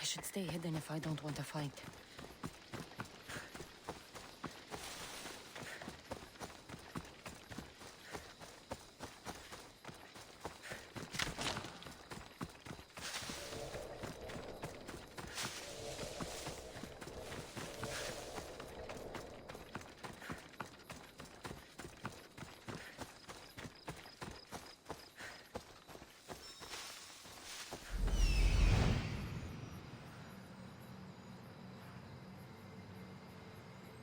I should stay hidden if I don't want to fight.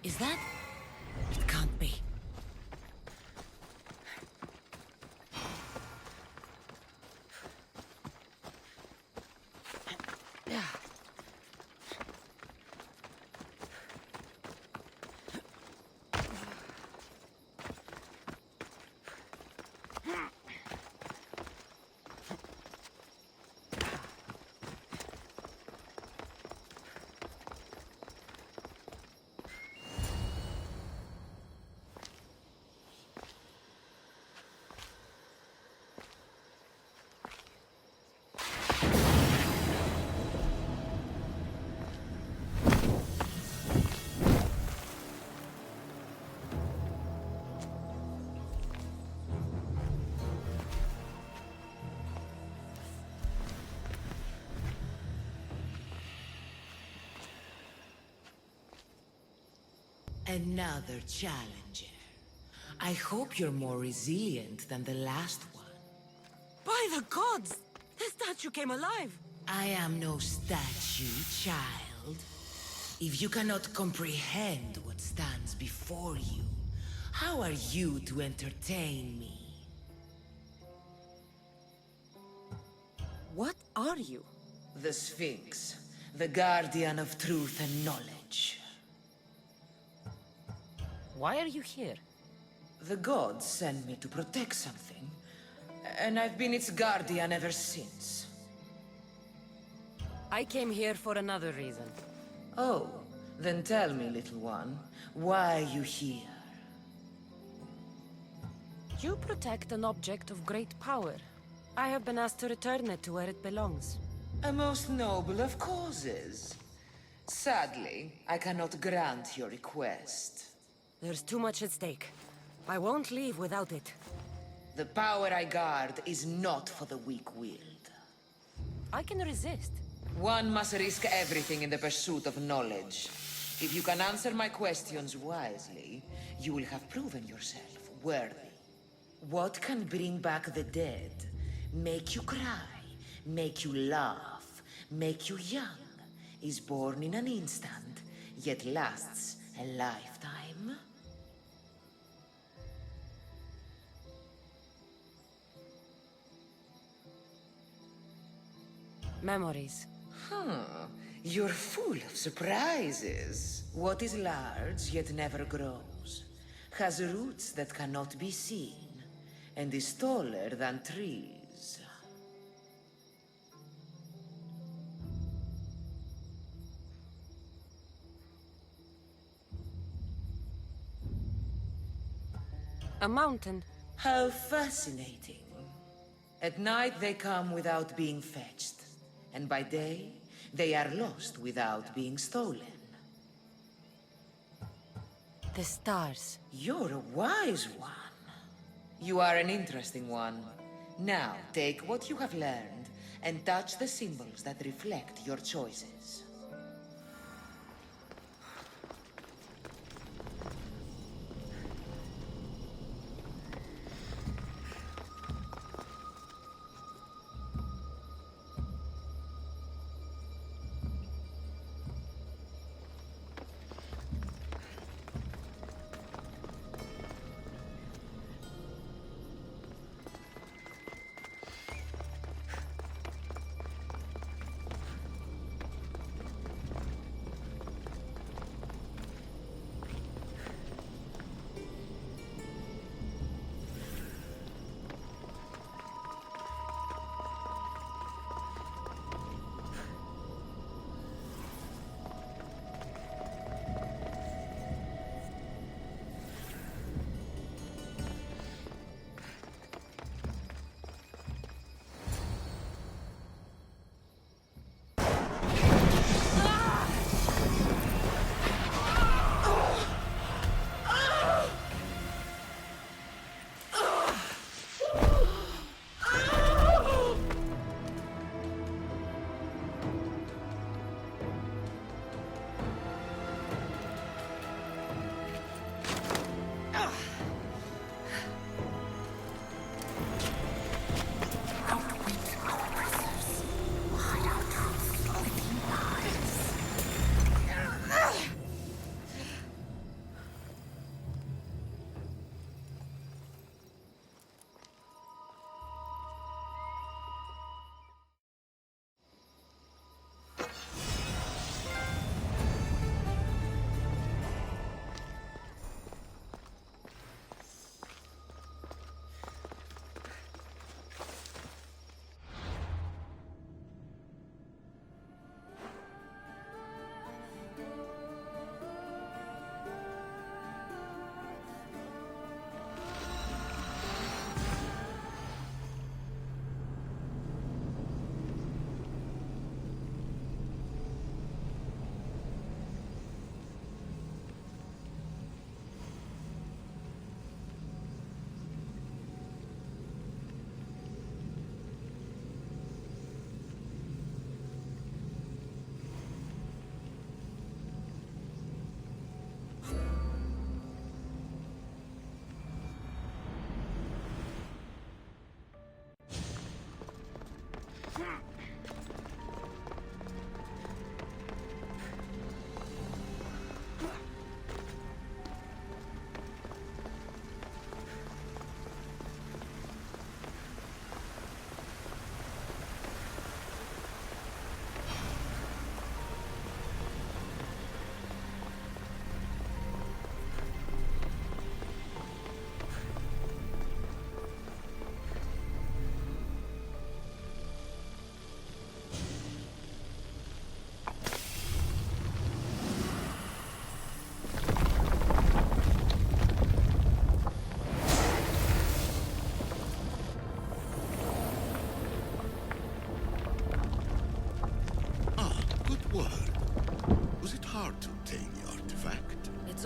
Is that? It can't be. Another challenger. I hope you're more resilient than the last one. By the gods! The statue came alive! I am no statue, child. If you cannot comprehend what stands before you, how are you to entertain me? What are you? The Sphinx, the guardian of truth and knowledge. Why are you here? The gods sent me to protect something, and I've been its guardian ever since. I came here for another reason. Oh, then tell me, little one, why are you here? You protect an object of great power. I have been asked to return it to where it belongs. A most noble of causes. Sadly, I cannot grant your request. There's too much at stake. I won't leave without it. The power I guard is not for the weak-willed. I can resist. One must risk everything in the pursuit of knowledge. If you can answer my questions wisely, you will have proven yourself worthy. What can bring back the dead, make you cry, make you laugh, make you young, is born in an instant, yet lasts a lifetime? Memories. You're full of surprises. What is large yet never grows, has roots that cannot be seen, and is taller than trees. A mountain. How fascinating. At night they come without being fetched, and by day they are lost without being stolen. The stars. You're a wise one. You are an interesting one. Now, take what you have learned and touch the symbols that reflect your choices.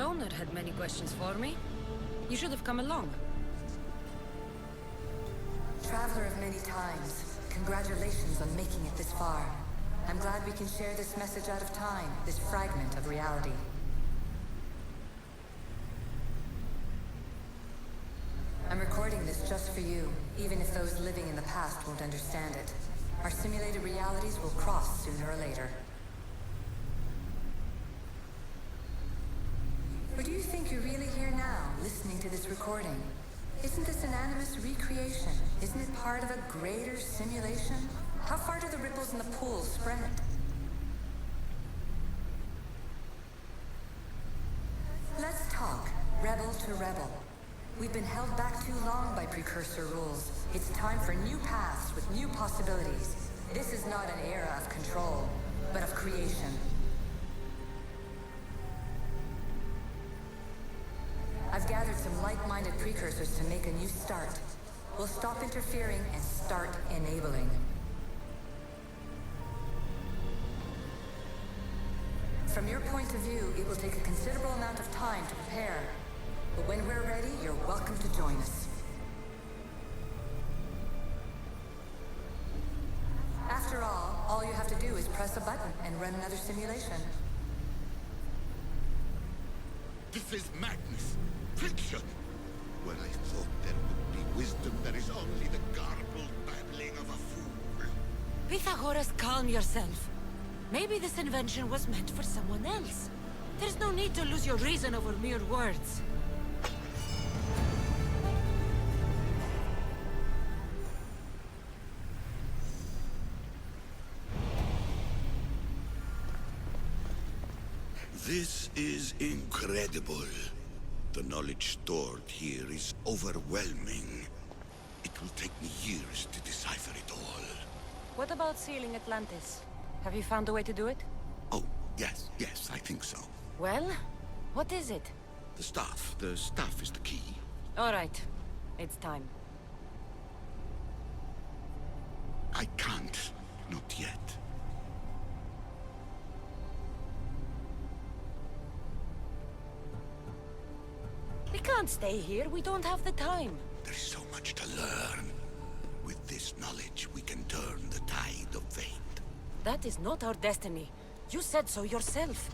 owner had many questions for me. You should have come along. Traveler of many times, congratulations on making it this far. I'm glad we can share this message out of time, this fragment of reality. I'm recording this just for you, even if those living in the past won't understand it. Our simulated realities will cross sooner or later. Or do you think you're really here now, listening to this recording? Isn't this an animus recreation? Isn't it part of a greater simulation? How far do the ripples in the pool spread? Let's talk, rebel to rebel. We've been held back too long by precursor rules. It's time for new paths with new possibilities. This is not an era of control, but of creation. I've gathered some like-minded precursors to make a new start. We'll stop interfering and start enabling. From your point of view, it will take a considerable amount of time to prepare. But when we're ready, you're welcome to join us. After all you have to do is press a button and run another simulation. This is madness. Fiction. Where I thought there would be wisdom, there is only the garbled babbling of a fool. Pythagoras, calm yourself. Maybe this invention was meant for someone else. There's no need to lose your reason over mere words. This is incredible. The knowledge stored here is overwhelming. It will take me years to decipher it all. What about sealing Atlantis? Have you found a way to do it? Oh, yes, I think so. Well, what is it? The staff is the key. All right, it's time. I can't, not yet. We can't stay here, we don't have the time. There's so much to learn. With this knowledge, we can turn the tide of fate. That is not our destiny. You said so yourself.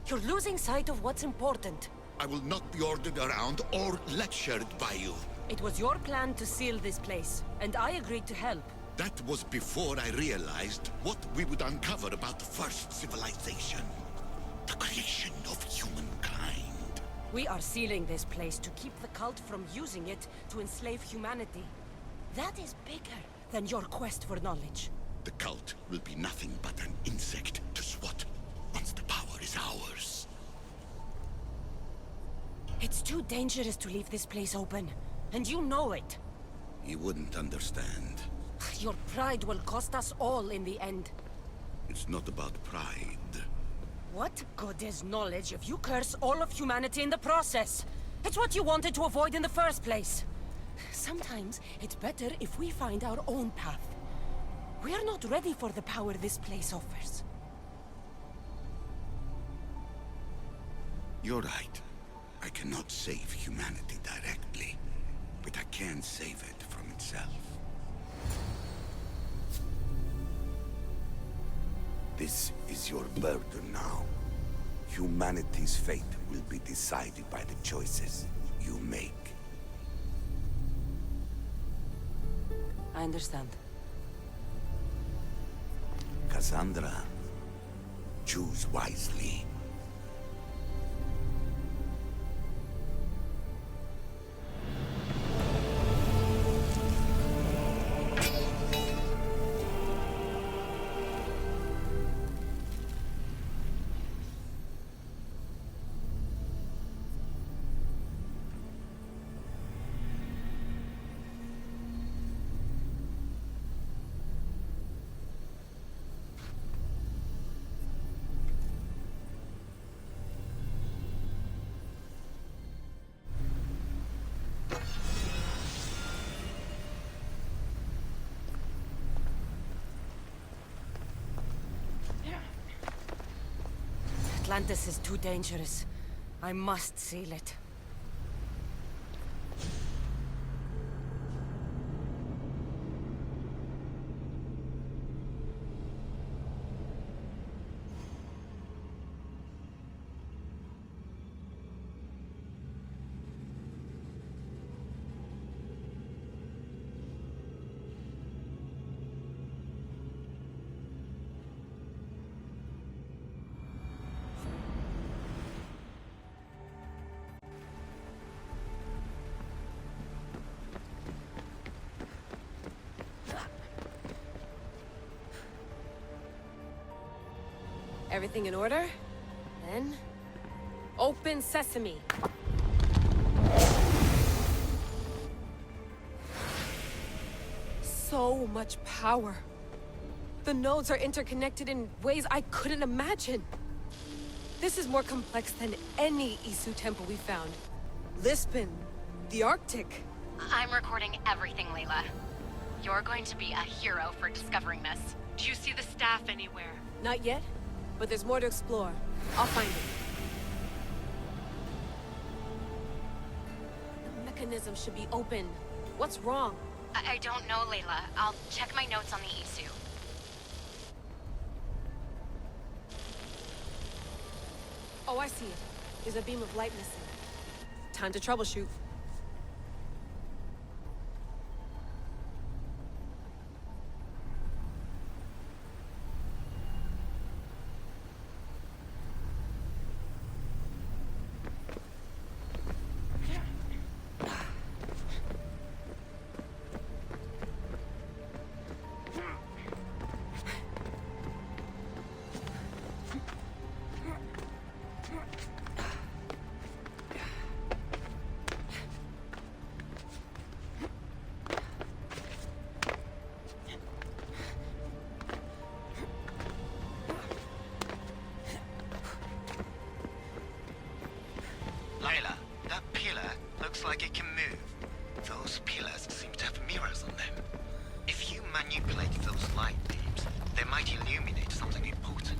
You're losing sight of what's important. I will not be ordered around or lectured by you. It was your plan to seal this place, and I agreed to help. That was before I realized what we would uncover about the first civilization. The creation of humankind. We are sealing this place to keep the cult from using it to enslave humanity. That is bigger than your quest for knowledge. The cult will be nothing but an insect to swat once the power is ours. It's too dangerous to leave this place open, and you know it. You wouldn't understand. Your pride will cost us all in the end. It's not about pride. What good is knowledge if you curse all of humanity in the process? It's what you wanted to avoid in the first place. Sometimes it's better if we find our own path. We are not ready for the power this place offers. You're right. I cannot save humanity directly, but I can save it from itself. This is your burden now. Humanity's fate will be decided by the choices you make. I understand. Cassandra, choose wisely. Atlantis is too dangerous. I must seal it. Everything in order? Then... open sesame! So much power. The nodes are interconnected in ways I couldn't imagine. This is more complex than any Isu temple we found. Lisbon, the Arctic. I'm recording everything, Layla. You're going to be a hero for discovering this. Do you see the staff anywhere? Not yet, but there's more to explore. I'll find it. The mechanism should be open. What's wrong? I don't know, Layla. I'll check my notes on the Isu. Oh, I see it. There's a beam of light missing. Time to troubleshoot. Layla, that pillar looks like it can move. Those pillars seem to have mirrors on them. If you manipulate those light beams, they might illuminate something important.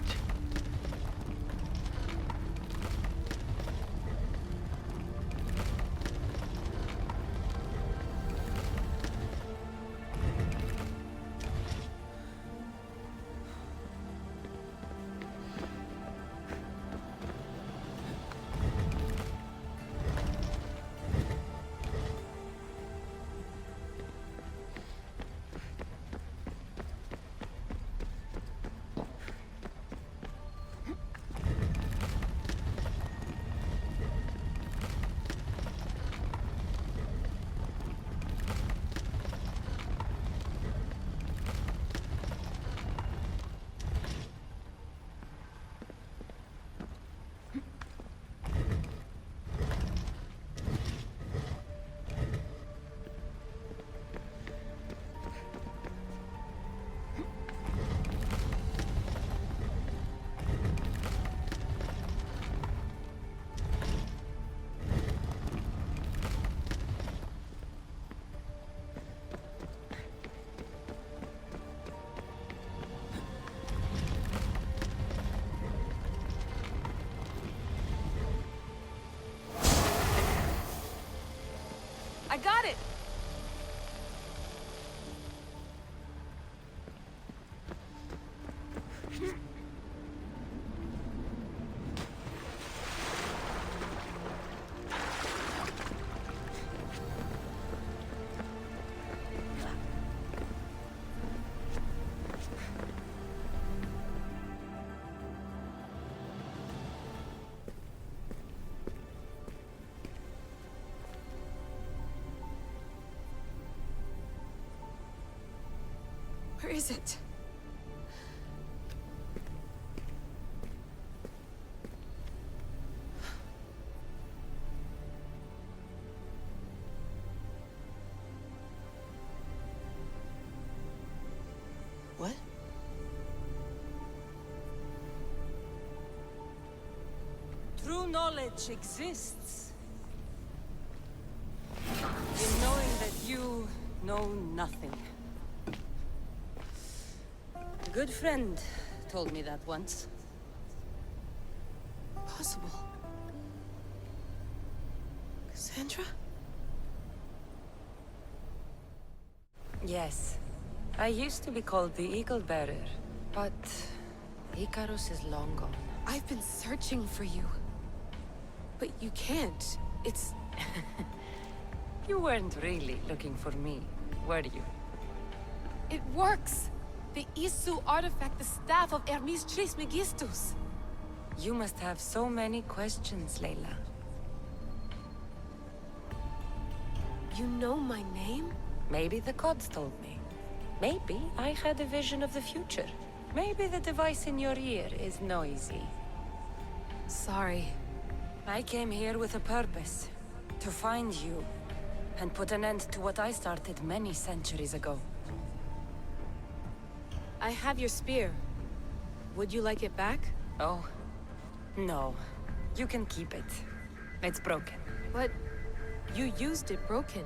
I got it! Where is it? What? True knowledge exists. In knowing that you know nothing. A good friend told me that once. Possible. Cassandra? Yes. I used to be called the Eagle Bearer, but Icarus is long gone. I've been searching for you. But you can't. It's... You weren't really looking for me, were you? It works! The Isu artifact, the staff of Hermes Trismegistus. You must have so many questions, Layla. You know my name? Maybe the gods told me. Maybe I had a vision of the future. Maybe the device in your ear is noisy. Sorry. I came here with a purpose. To find you. And put an end to what I started many centuries ago. I have your spear. Would you like it back? Oh. No. You can keep it. It's broken. But you used it broken.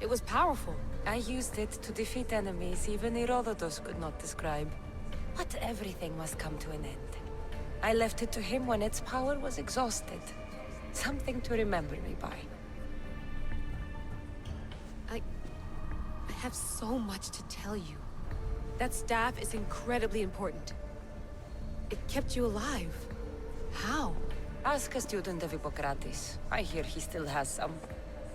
It was powerful. I used it to defeat enemies even Herodotus could not describe. But everything must come to an end. I left it to him when its power was exhausted. Something to remember me by. I have so much to tell you. That staff is incredibly important. It kept you alive. How? Ask a student of Hippocrates. I hear he still has some.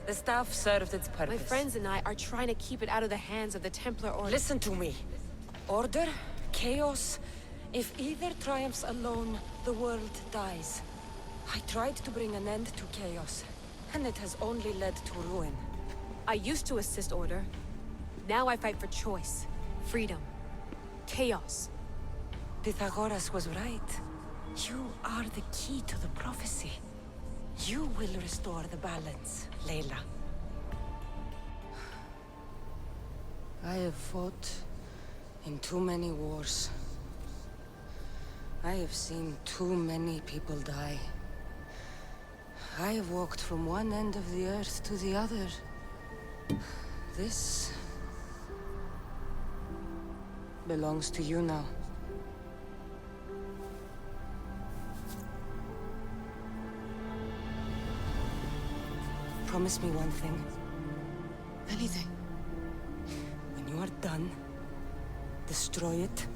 The staff served its purpose. My friends and I are trying to keep it out of the hands of the Templar Order. Listen to me. Order, chaos. If either triumphs alone, the world dies. I tried to bring an end to chaos, and it has only led to ruin. I used to assist Order. Now I fight for choice, freedom, chaos. Pythagoras was right. You are the key to the prophecy. You will restore the balance, Layla. I have fought in too many wars. I have seen too many people die. I have walked from one end of the earth to the other. This belongs to you now. Promise me one thing. Anything. When you are done, destroy it.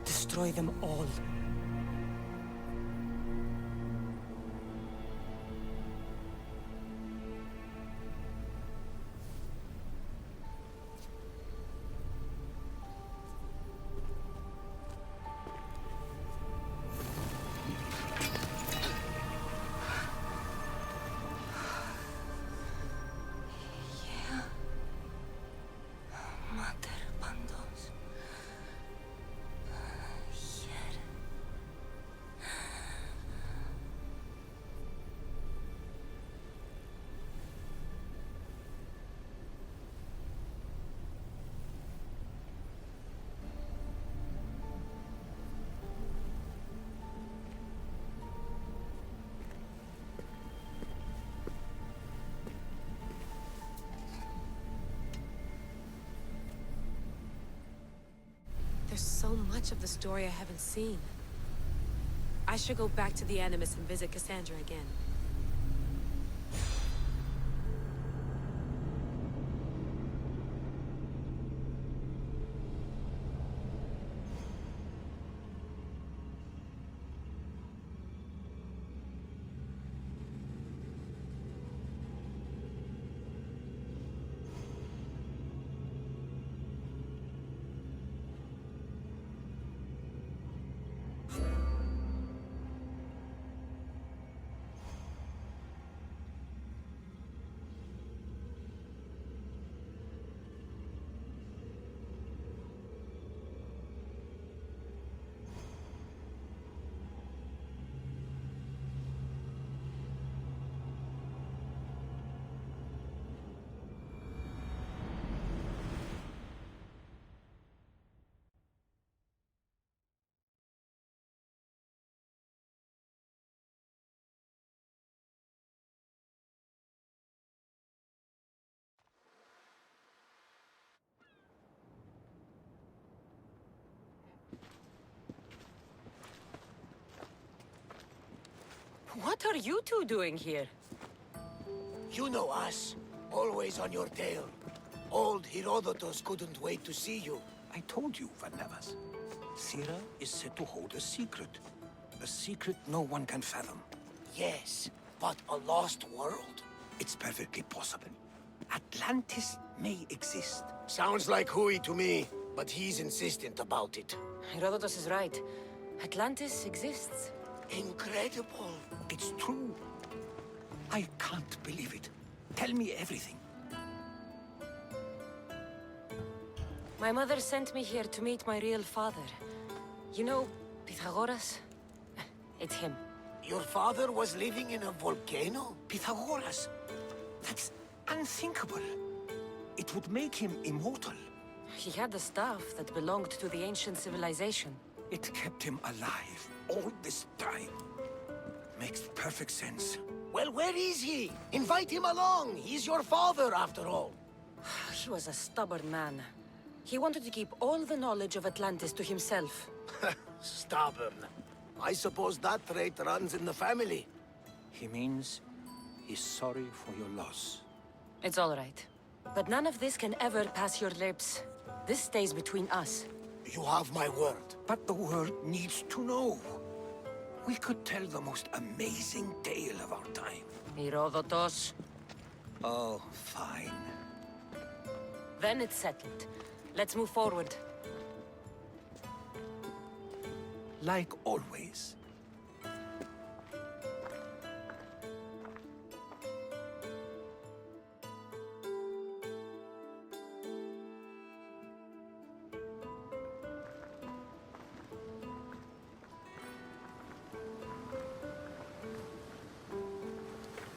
Destroy them all. There's so much of the story I haven't seen. I should go back to the Animus and visit Cassandra again. What are you two doing here? You know us. Always on your tail. Old Herodotus couldn't wait to see you. I told you, Varnavas. Sira is said to hold a secret. A secret no one can fathom. Yes, but a lost world? It's perfectly possible. Atlantis may exist. Sounds like Hui to me, but he's insistent about it. Herodotus is right. Atlantis exists. Incredible. It's true. I can't believe it. Tell me everything. My mother sent me here to meet my real father. You know, Pythagoras? It's him. Your father was living in a volcano? Pythagoras. That's unthinkable. It would make him immortal. He had the staff that belonged to the ancient civilization. It kept him alive all this time. Makes perfect sense. Well, where is he? Invite him along. He's your father, after all. He was a stubborn man. He wanted to keep all the knowledge of Atlantis to himself. Stubborn. I suppose that trait runs in the family. He means he's sorry for your loss. It's all right. But none of this can ever pass your lips. This stays between us. You have my word. But the world needs to know. We could tell the most amazing tale of our time. Herodotus. Oh, fine. Then it's settled. Let's move forward. Like always.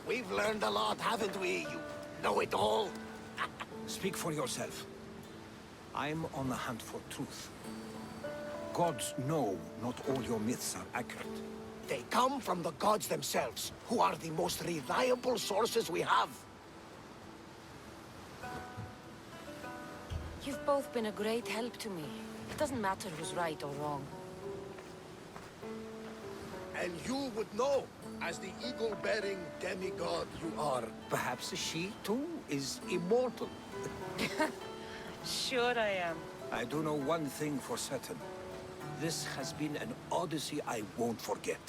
We've learned a lot, haven't we, you know-it-all? Speak for yourself. I'm on the hunt for truth. Gods know not all your myths are accurate. They come from the gods themselves, who are the most reliable sources we have. You've both been a great help to me. It doesn't matter who's right or wrong. And you would know, as the eagle-bearing demigod you are. Perhaps she, too, is immortal. Sure I am. I do know one thing for certain. This has been an Odyssey I won't forget.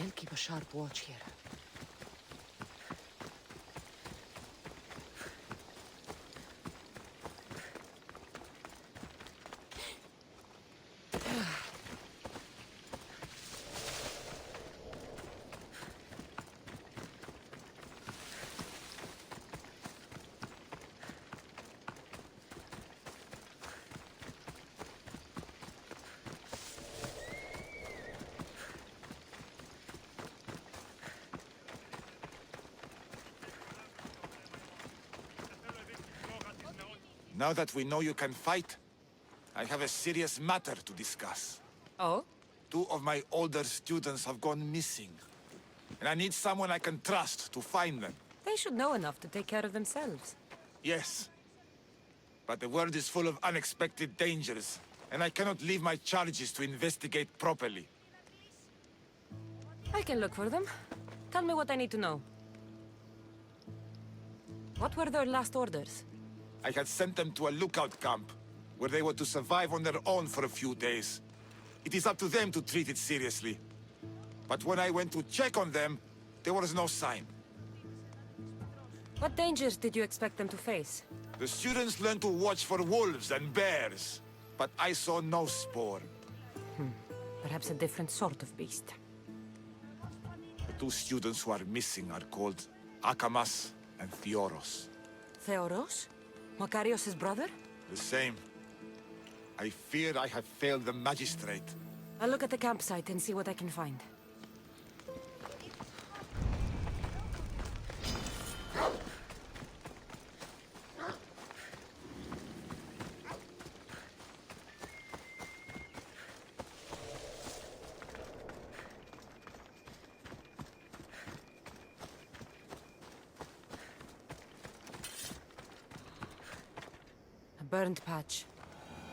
They'll keep a sharp watch here. Now that we know you can fight, I have a serious matter to discuss. Oh? 2 of my older students have gone missing. And I need someone I can trust to find them. They should know enough to take care of themselves. Yes. But the world is full of unexpected dangers, and I cannot leave my charges to investigate properly. I can look for them. Tell me what I need to know. What were their last orders? I had sent them to a lookout camp, where they were to survive on their own for a few days. It is up to them to treat it seriously. But when I went to check on them, there was no sign. What dangers did you expect them to face? The students learned to watch for wolves and bears, but I saw no spoor. Perhaps a different sort of beast. The 2 students who are missing are called Akamas and Theoros. Theoros? Makarios' brother? The same. I fear I have failed the magistrate. I'll look at the campsite and see what I can find. A burned patch.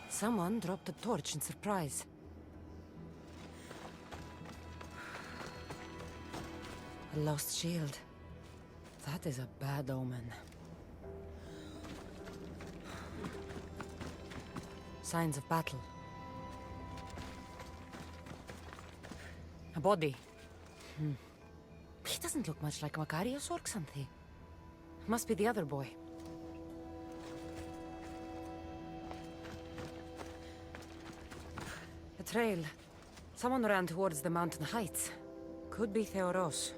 Someone dropped a torch in surprise. A lost shield. That is a bad omen. Signs of battle. A body. He doesn't look much like Makarios or Xanthi. Must be the other boy. A trail. Someone ran towards the mountain heights. Could be Theoros.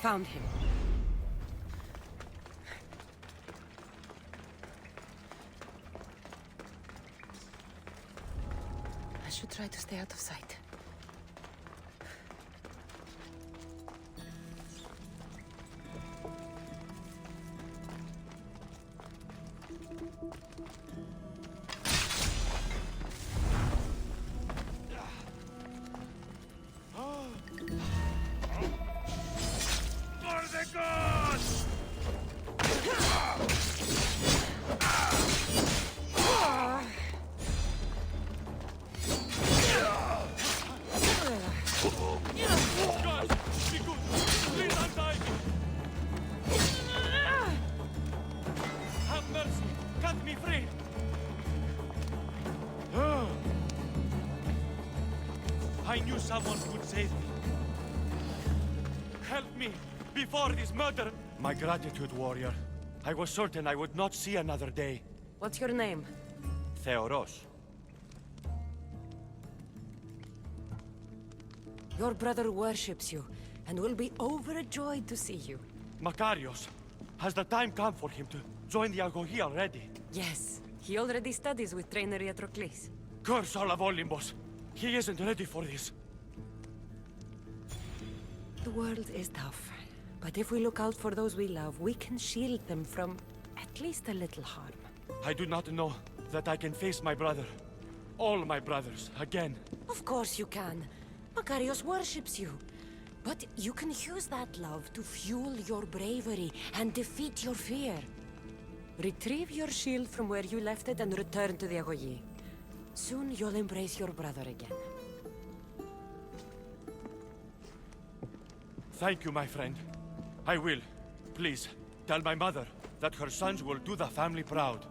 Found him. I should try to stay out of sight. I knew someone would save me. Help me before this murder. My gratitude, warrior. I was certain I would not see another day. What's your name? Theoros. Your brother worships you, and will be overjoyed to see you. Makarios, has the time come for him to join the Agogi already? Yes, he already studies with trainer Patroclus. Curse all of Olympus! He isn't ready for this. The world is tough, but if we look out for those we love, we can shield them from at least a little harm. I do not know that I can face my brother. All my brothers, again. Of course you can. Makarios worships you. But you can use that love to fuel your bravery and defeat your fear. Retrieve your shield from where you left it and return to the Agogi. Soon you'll embrace your brother again. Thank you, my friend. I will. Please, tell my mother that her sons will do the family proud.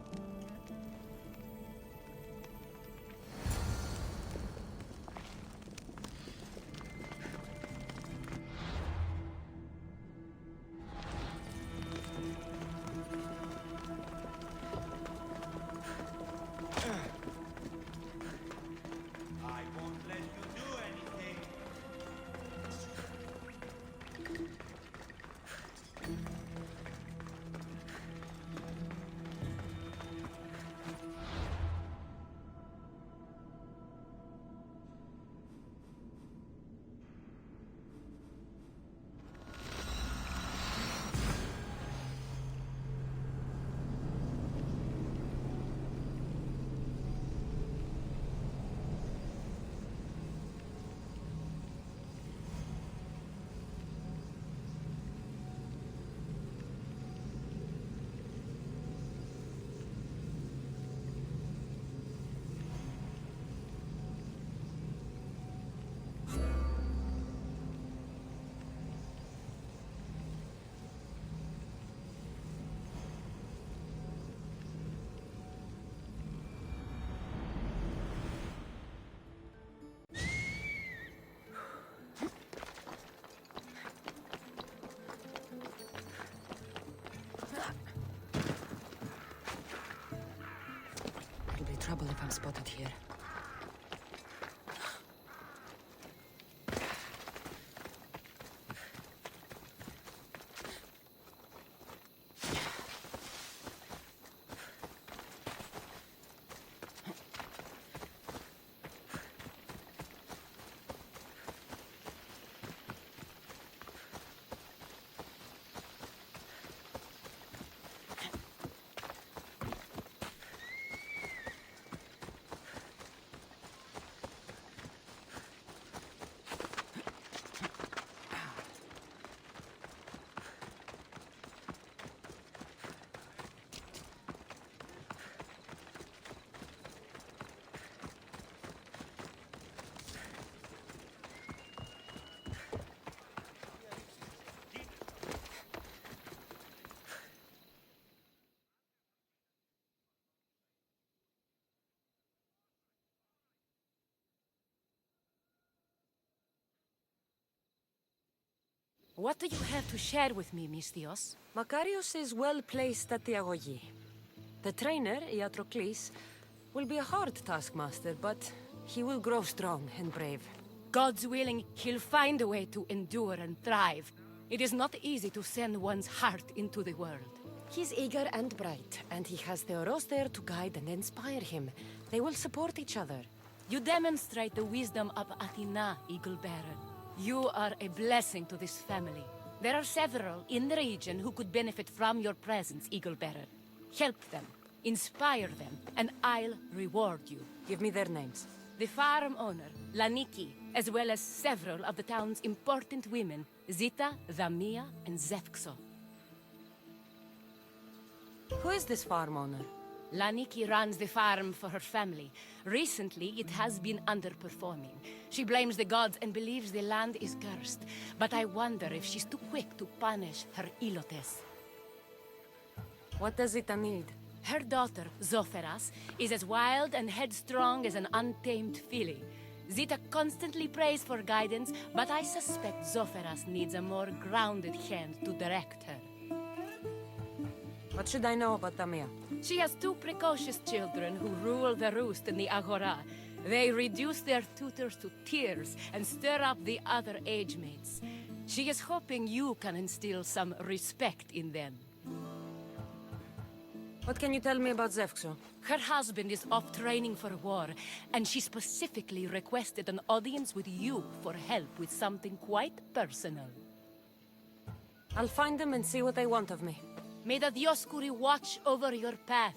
It'll be trouble if I'm spotted here. What do you have to share with me, Mystios? Makarios is well placed at the Agogi. The trainer, Patroclus, will be a hard taskmaster, but he will grow strong and brave. God's willing, he'll find a way to endure and thrive. It is not easy to send one's heart into the world. He's eager and bright, and he has Theoros there to guide and inspire him. They will support each other. You demonstrate the wisdom of Athena, Eagle-Bearer. You are a blessing to this family. There are several in the region who could benefit from your presence, Eagle-Bearer. Help them, inspire them, and I'll reward you. Give me their names. The farm owner, Laniki, as well as several of the town's important women, Zita, Zamia, and Zefxo. Who is this farm owner? Laniki runs the farm for her family. Recently, it has been underperforming. She blames the gods and believes the land is cursed. But I wonder if she's too quick to punish her ilotes. What does Zita need? Her daughter, Zoferas, is as wild and headstrong as an untamed filly. Zita constantly prays for guidance, but I suspect Zoferas needs a more grounded hand to direct her. What should I know about Tamia? She has two precocious children who rule the roost in the Agora. They reduce their tutors to tears and stir up the other age mates. She is hoping you can instill some respect in them. What can you tell me about Zevkso? Her husband is off training for war, and she specifically requested an audience with you for help with something quite personal. I'll find them and see what they want of me. May the Dioscuri watch over your path.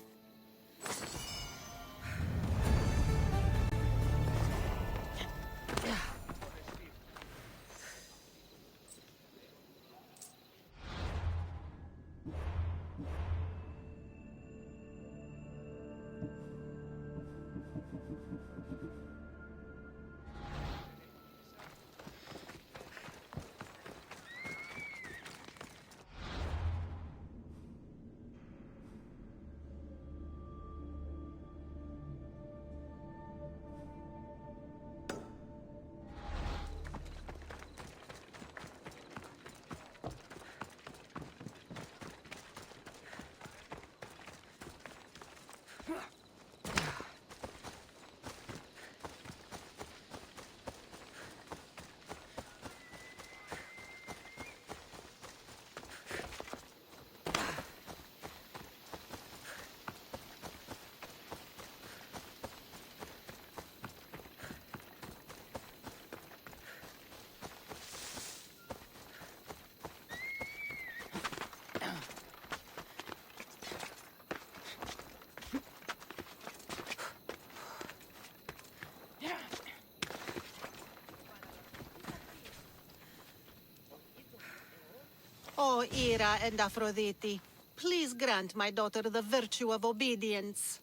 O Ira and Aphrodite, please grant my daughter the virtue of obedience.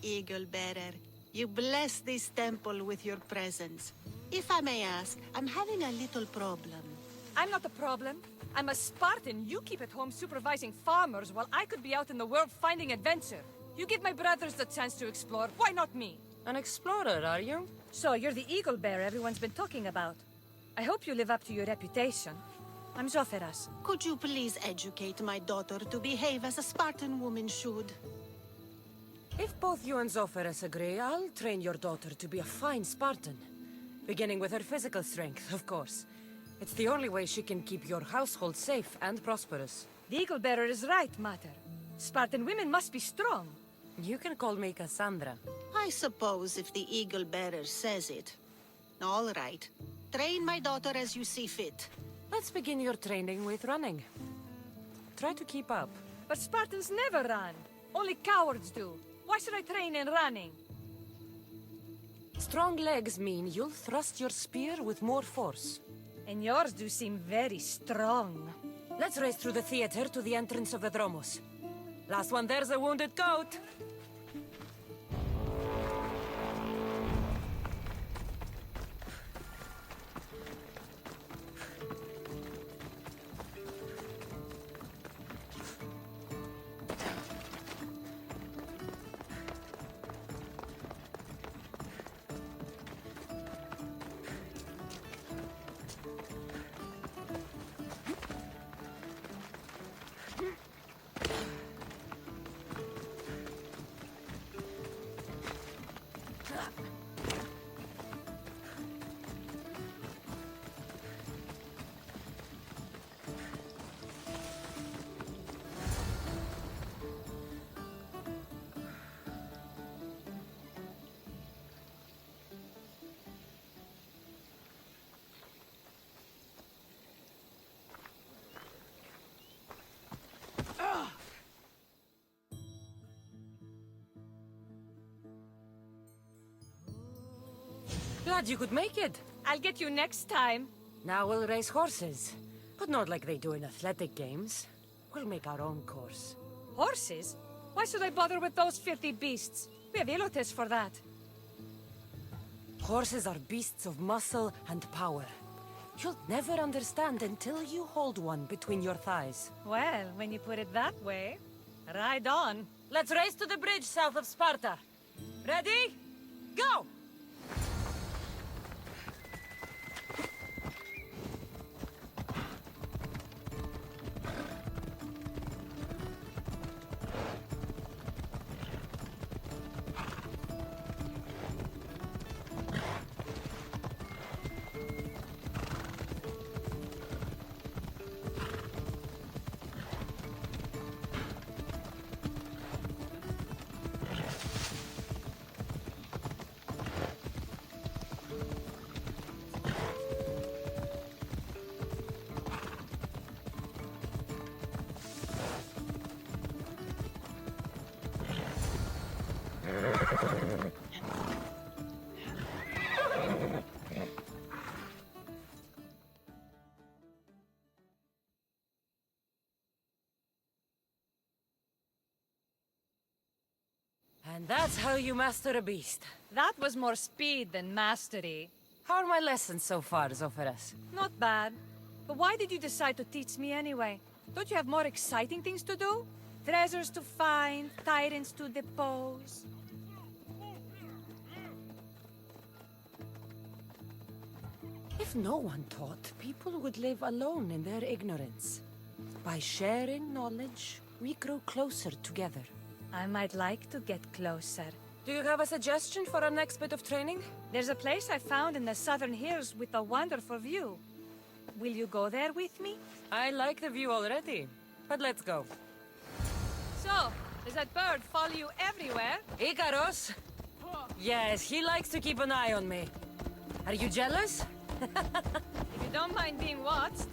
Eagle Bearer, you bless this temple with your presence. If I may ask, I'm having a little problem. I'm not the problem. I'm a Spartan. You keep at home supervising farmers while I could be out in the world finding adventure. You give my brothers the chance to explore. Why not me? An explorer, are you? So you're the eagle bearer everyone's been talking about. I hope you live up to your reputation. I'm Zoferas. Could you please educate my daughter to behave as a Spartan woman should? If both you and Zoferas agree, I'll train your daughter to be a fine Spartan. Beginning with her physical strength, of course. It's the only way she can keep your household safe and prosperous. The eagle bearer is right, Mater. Spartan women must be strong. You can call me Cassandra. I suppose if the Eagle Bearer says it. All right. Train my daughter as you see fit. Let's begin your training with running. Try to keep up. But Spartans never run. Only cowards do. Why should I train in running? Strong legs mean you'll thrust your spear with more force. And yours do seem very strong. Let's race through the theater to the entrance of the Dromos. Last one there's a wounded goat. Glad you could make it. I'll get you next time. Now we'll race horses. But not like they do in athletic games. We'll make our own course. Horses? Why should I bother with those filthy beasts? We have Elotes for that. Horses are beasts of muscle and power. You'll never understand until you hold one between your thighs. Well, when you put it that way, ride on. Let's race to the bridge south of Sparta. Ready? Go! And that's how you master a beast. That was more speed than mastery. How are my lessons so far, Zoferes? Not bad. But why did you decide to teach me anyway? Don't you have more exciting things to do? Treasures to find, tyrants to depose. If no one taught, people would live alone in their ignorance. By sharing knowledge, we grow closer together. I might like to get closer. Do you have a suggestion for our next bit of training? There's a place I found in the southern hills with a wonderful view. Will you go there with me? I like the view already, but let's go. So, does that bird follow you everywhere? Ikaros? Yes, he likes to keep an eye on me. Are you jealous? If you don't mind being watched,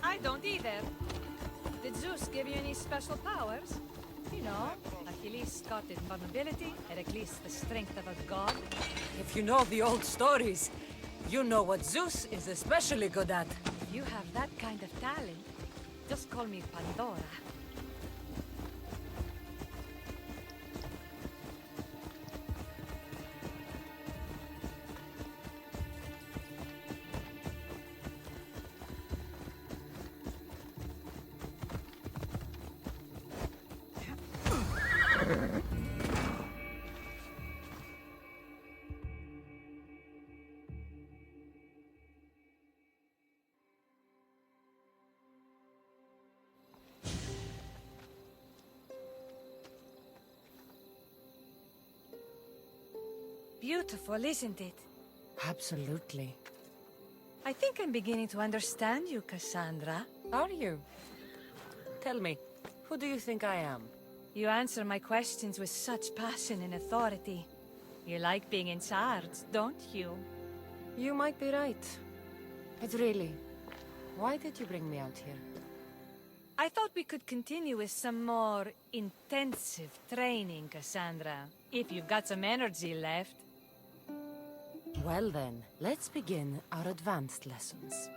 I don't either. Did Zeus give you any special powers? You know, Achilles got invulnerability, Heracles the strength of a god. If you know the old stories, you know what Zeus is especially good at. If you have that kind of talent, just call me Pandora. Beautiful, isn't it? Absolutely. I think I'm beginning to understand you, Cassandra. Are you? Tell me, who do you think I am? You answer my questions with such passion and authority. You like being in charge, don't you? You might be right. But really, why did you bring me out here? I thought we could continue with some more intensive training, Cassandra. If you've got some energy left. Well then, let's begin our advanced lessons.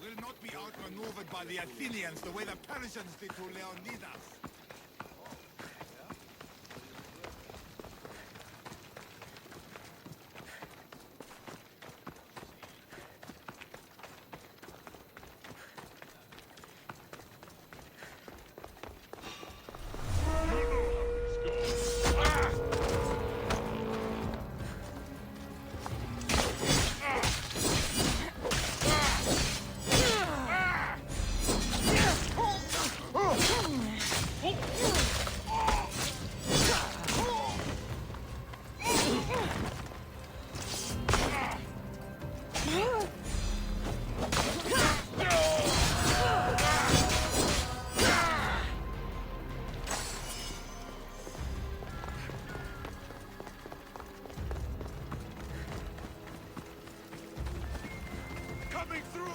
Will not be outmaneuvered by the Athenians the way the Persians did to Leonidas. Coming through!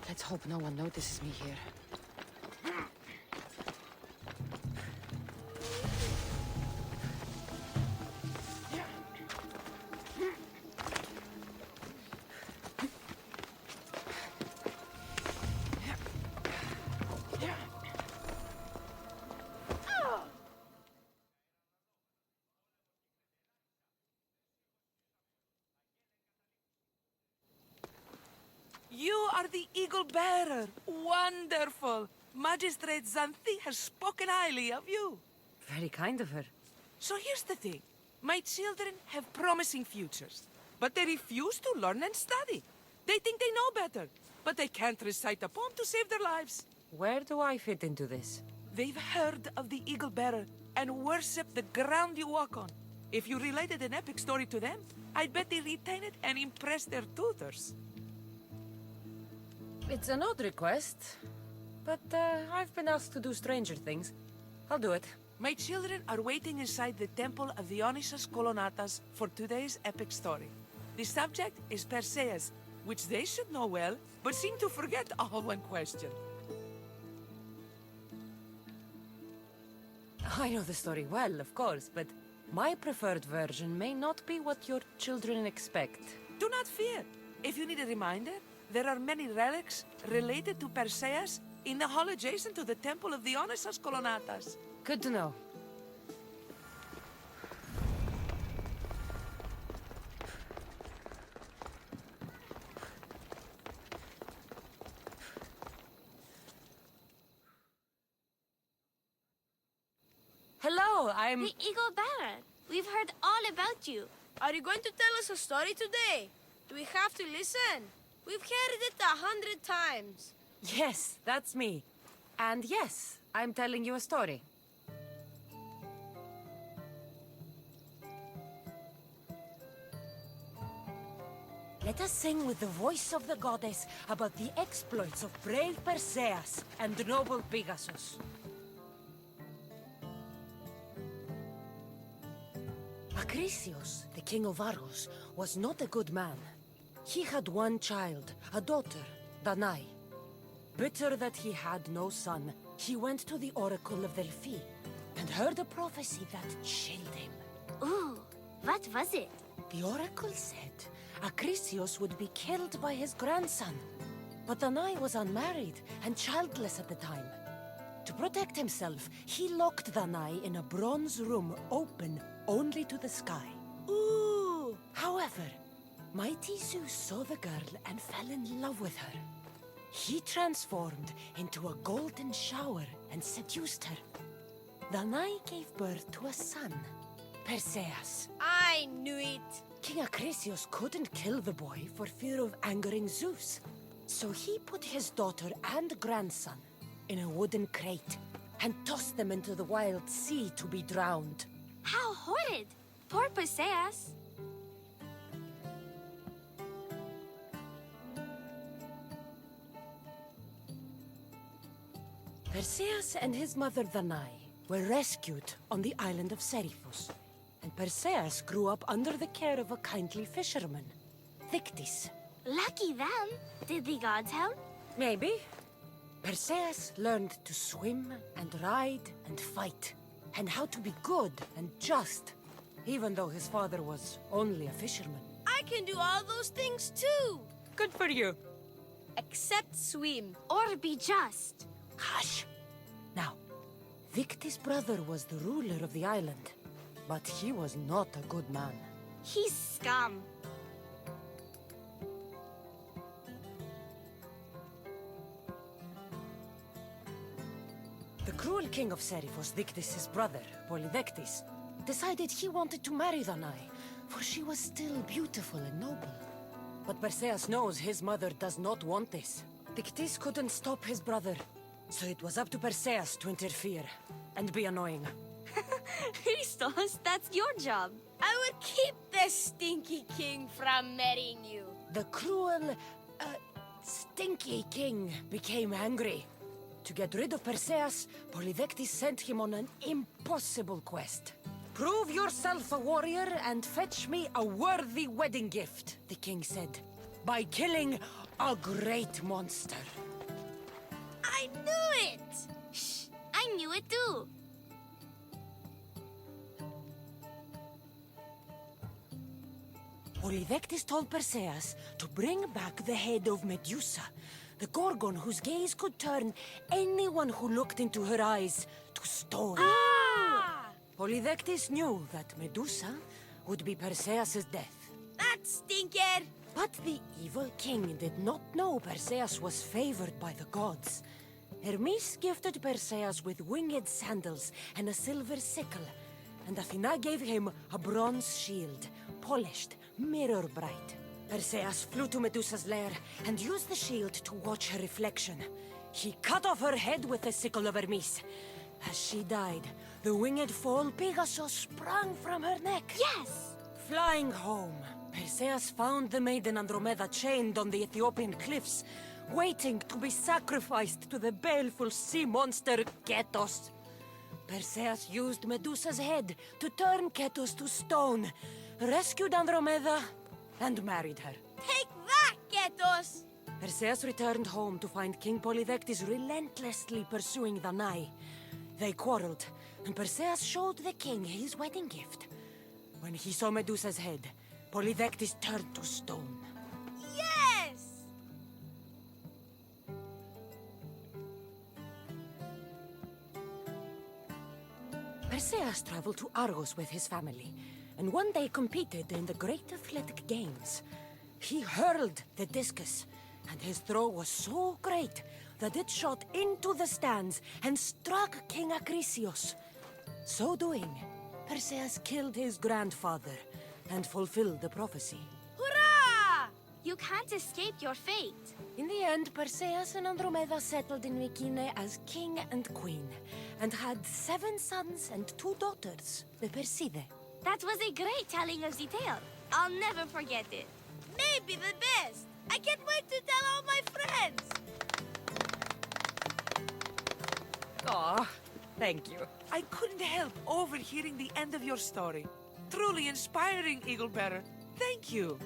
Let's hope no one notices me here. You are the Eagle Bearer. Wonderful. Magistrate Xanthi has spoken highly of you. Very kind of her. So here's the thing. My children have promising futures, but they refuse to learn and study. They think they know better, but they can't recite a poem to save their lives. Where do I fit into this? They've heard of the Eagle Bearer and worship the ground you walk on. If you related an epic story to them, I bet they retain it and impress their tutors. It's an odd request, but I've been asked to do stranger things. I'll do it. My children are waiting inside the Temple of the Onyxus Colonatas for today's epic story. The subject is Perseus, which they should know well, but seem to forget all when questioned. I know the story well, of course, but my preferred version may not be what your children expect. Do not fear. If you need a reminder, there are many relics related to Perseus in the hall adjacent to the Temple of the Onyxus Colonatas. Good to know. Hello, I'm... The Eagle Bearer. We've heard all about you. Are you going to tell us a story today? Do we have to listen? We've heard it 100 times. Yes, that's me. And yes, I'm telling you a story. Let us sing with the voice of the goddess about the exploits of brave Perseus and noble Pegasus. Acrisius, the king of Argos, was not a good man. He had one child, a daughter, Danae. Bitter that he had no son, he went to the oracle of Delphi and heard a prophecy that chilled him. Ooh, what was it? The oracle said Acrisius would be killed by his grandson. But Danae was unmarried and childless at the time. To protect himself, he locked Danae in a bronze room open only to the sky. Ooh! However, mighty Zeus saw the girl and fell in love with her. He transformed into a golden shower and seduced her. Danae gave birth to a son, Perseus. I knew it! King Acrisius couldn't kill the boy for fear of angering Zeus. So he put his daughter and grandson in a wooden crate and tossed them into the wild sea to be drowned. How horrid! Poor Perseus. Perseus and his mother Danae were rescued on the island of Seriphos, and Perseus grew up under the care of a kindly fisherman, Thictis. Lucky them. Did the gods help? Maybe. Perseus learned to swim and ride and fight, and how to be good and just, even though his father was only a fisherman. I can do all those things too! Good for you. Except swim. Or be just. Hush! Now, Victis' brother was the ruler of the island, but he was not a good man. He's scum. The cruel king of Seriphos, Victis' brother, Polydectes, decided he wanted to marry Danae, for she was still beautiful and noble. But Perseus knows his mother does not want this. Victis couldn't stop his brother, so it was up to Perseus to interfere and be annoying. Christos, that's your job. I will keep the stinky king from marrying you. The cruel, stinky king became angry. To get rid of Perseus, Polydectes sent him on an impossible quest. Prove yourself a warrior and fetch me a worthy wedding gift, the king said, by killing a great monster. I knew it! Shh, I knew it too. Polydectes told Perseus to bring back the head of Medusa, the Gorgon whose gaze could turn anyone who looked into her eyes to stone. Ah! Polydectes knew that Medusa would be Perseus' death. That stinker! But the evil king did not know Perseus was favored by the gods. Hermes gifted Perseus with winged sandals and a silver sickle, and Athena gave him a bronze shield, polished, mirror bright. Perseus flew to Medusa's lair and used the shield to watch her reflection. He cut off her head with the sickle of Hermes. As she died, the winged foal Pegasus sprang from her neck. Yes! Flying home, Perseus found the maiden Andromeda chained on the Ethiopian cliffs, waiting to be sacrificed to the baleful sea monster Ketos. Perseus used Medusa's head to turn Ketos to stone, rescued Andromeda, and married her. Take that, Ketos! Perseus returned home to find King Polythectes relentlessly pursuing the Nai. They quarreled, and Perseus showed the king his wedding gift. When he saw Medusa's head, Polythectes turned to stone. Yes! Perseus traveled to Argos with his family, and one day competed in the Great Athletic Games. He hurled the discus, and his throw was so great that it shot into the stands and struck King Acrisius. So doing, Perseus killed his grandfather and fulfilled the prophecy. Hurrah! You can't escape your fate. In the end, Perseus and Andromeda settled in Mycenae as king and queen, and had 7 sons and 2 daughters, the Perside. That was a great telling of the tale. I'll never forget it. Maybe the best. I can't wait to tell all my friends. Aw, thank you. I couldn't help overhearing the end of your story. Truly inspiring, Eagle Bearer. Thank you.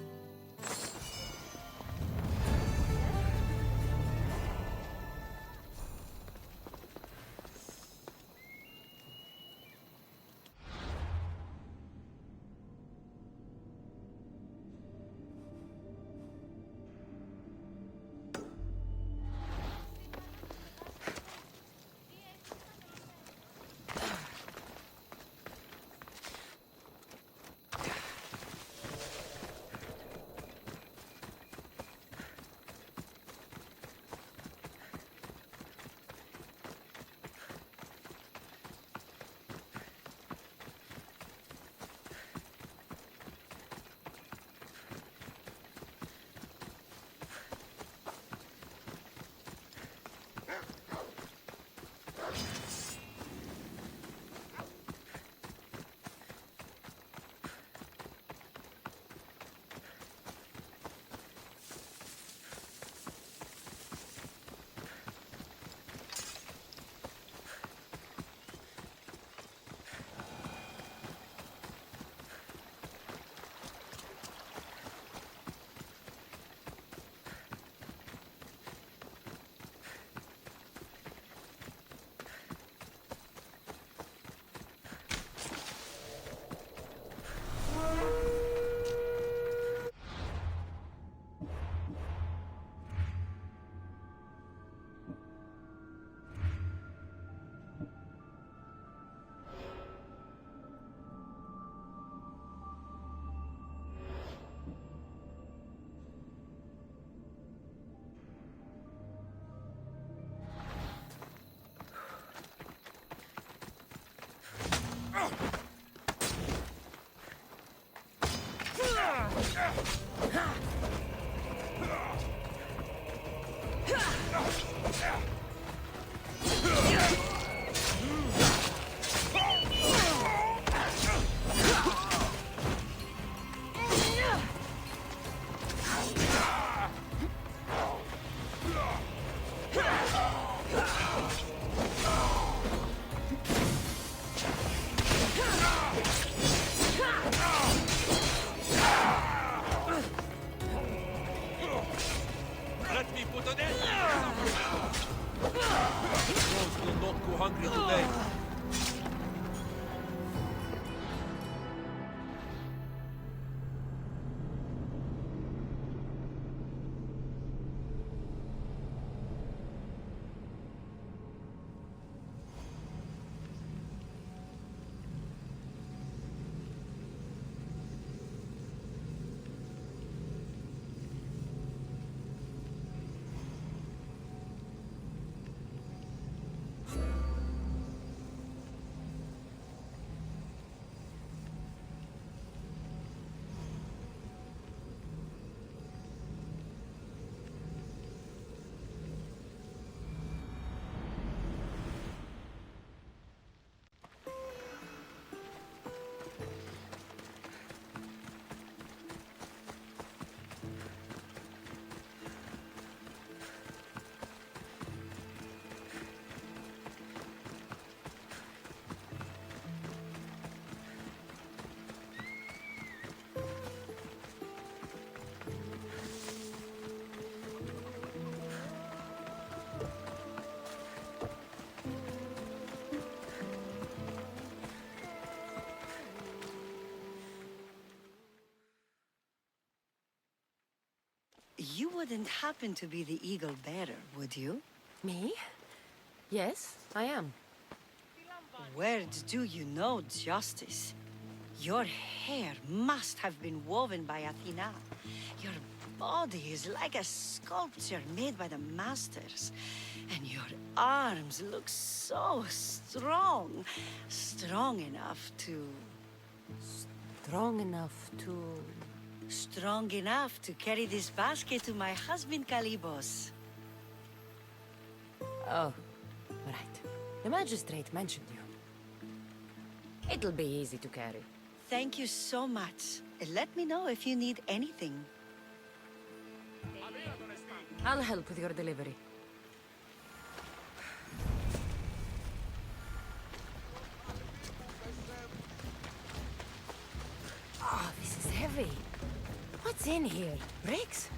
You wouldn't happen to be the Eagle Bearer, would you? Me? Yes, I am. Where do you know Justice? Your hair must have been woven by Athena. Your body is like a sculpture made by the masters. And your arms look so strong. Strong enough to... Strong enough to... Strong enough to carry this basket to my husband Kalibos. Oh, right. The magistrate mentioned you. It'll be easy to carry. Thank you so much. Let me know if you need anything. I'll help with your delivery. Oh, this is heavy. What's in here? Bricks?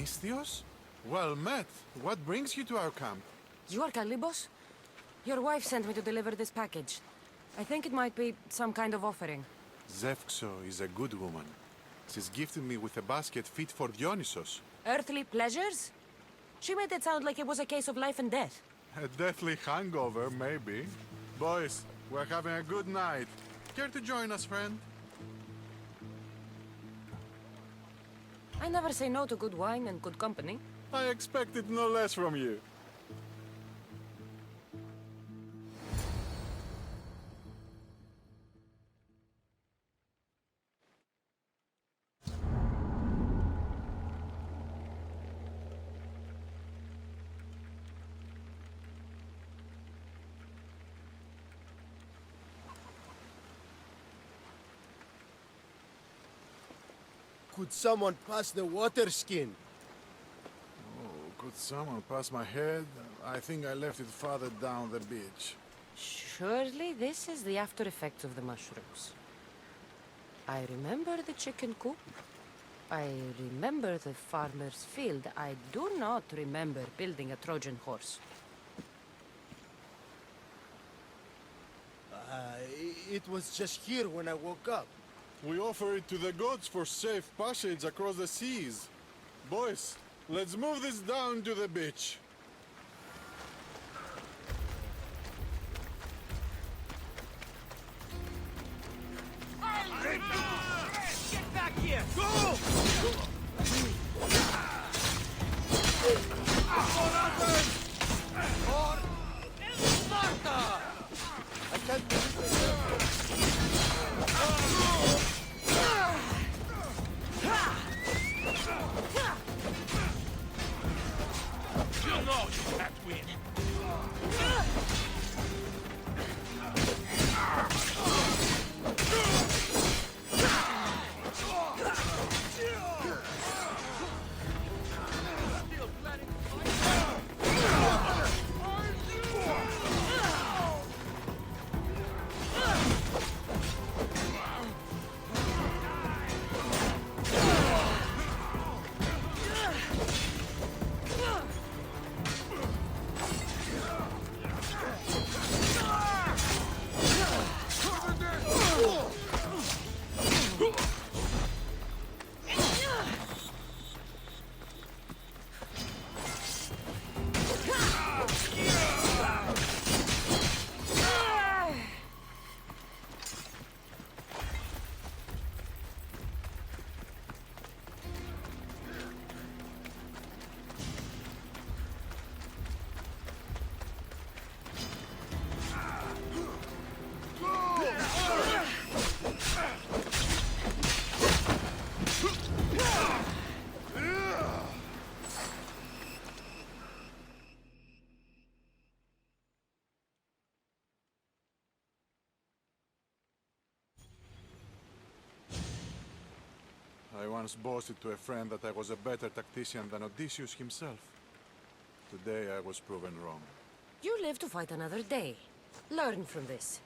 Misthios? Well met. What brings you to our camp? You are Kalibos? Your wife sent me to deliver this package. I think it might be some kind of offering. Zevxo is a good woman. She's gifted me with a basket fit for Dionysos. Earthly pleasures? She made it sound like it was a case of life and death. A deathly hangover, maybe. Boys, we're having a good night. Care to join us, friend? I never say no to good wine and good company. I expected no less from you. Could someone pass the water skin? Oh, could someone pass my head? I think I left it farther down the beach. Surely this is the after effects of the mushrooms. I remember the chicken coop. I remember the farmer's field. I do not remember building a Trojan horse. It was just here when I woke up. We offer it to the gods for safe passage across the seas. Boys, let's move this down to the beach. Get back here! Go! Or Sparta! I can't You know you can't win. I once boasted to a friend that I was a better tactician than Odysseus himself. Today I was proven wrong. You live to fight another day. Learn from this.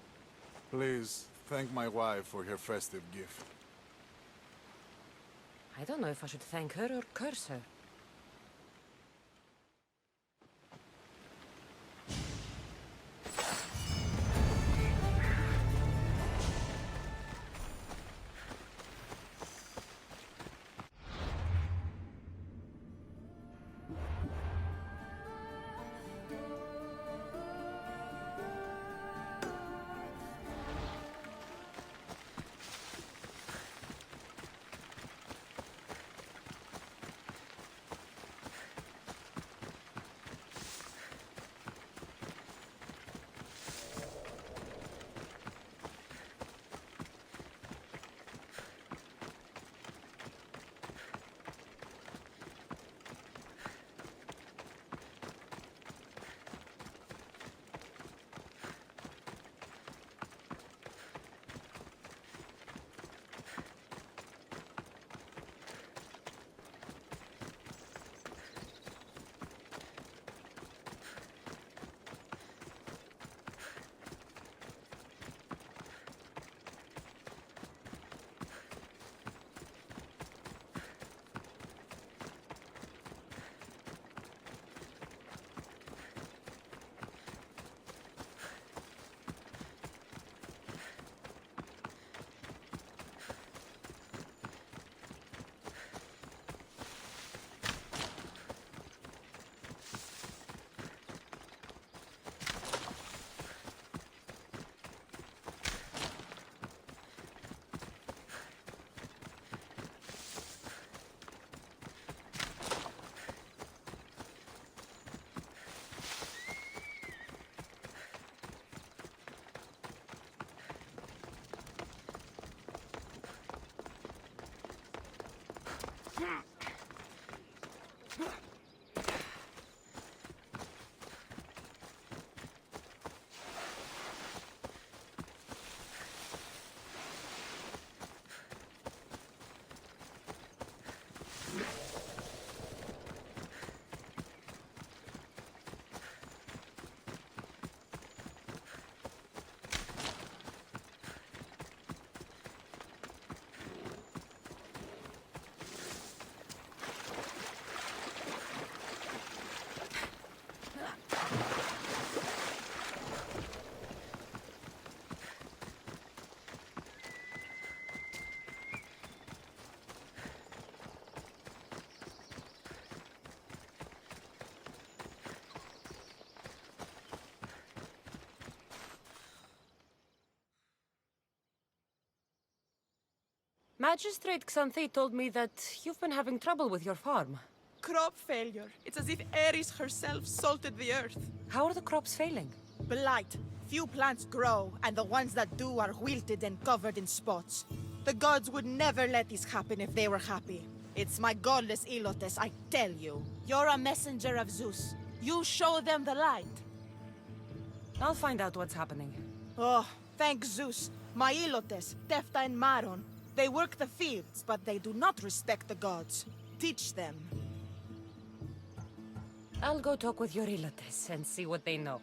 Please, thank my wife for her festive gift. I don't know if I should thank her or curse her. Magistrate Xanthi told me that you've been having trouble with your farm. Crop failure. It's as if Ares herself salted the earth. How are the crops failing? Blight. Few plants grow, and the ones that do are wilted and covered in spots. The gods would never let this happen if they were happy. It's my godless Ilotes, I tell you. You're a messenger of Zeus. You show them the light. I'll find out what's happening. Oh, thank Zeus. My Ilotes, Tefta and Maron. They work the fields, but they do not respect the gods. Teach them. I'll go talk with your Ilotes and see what they know.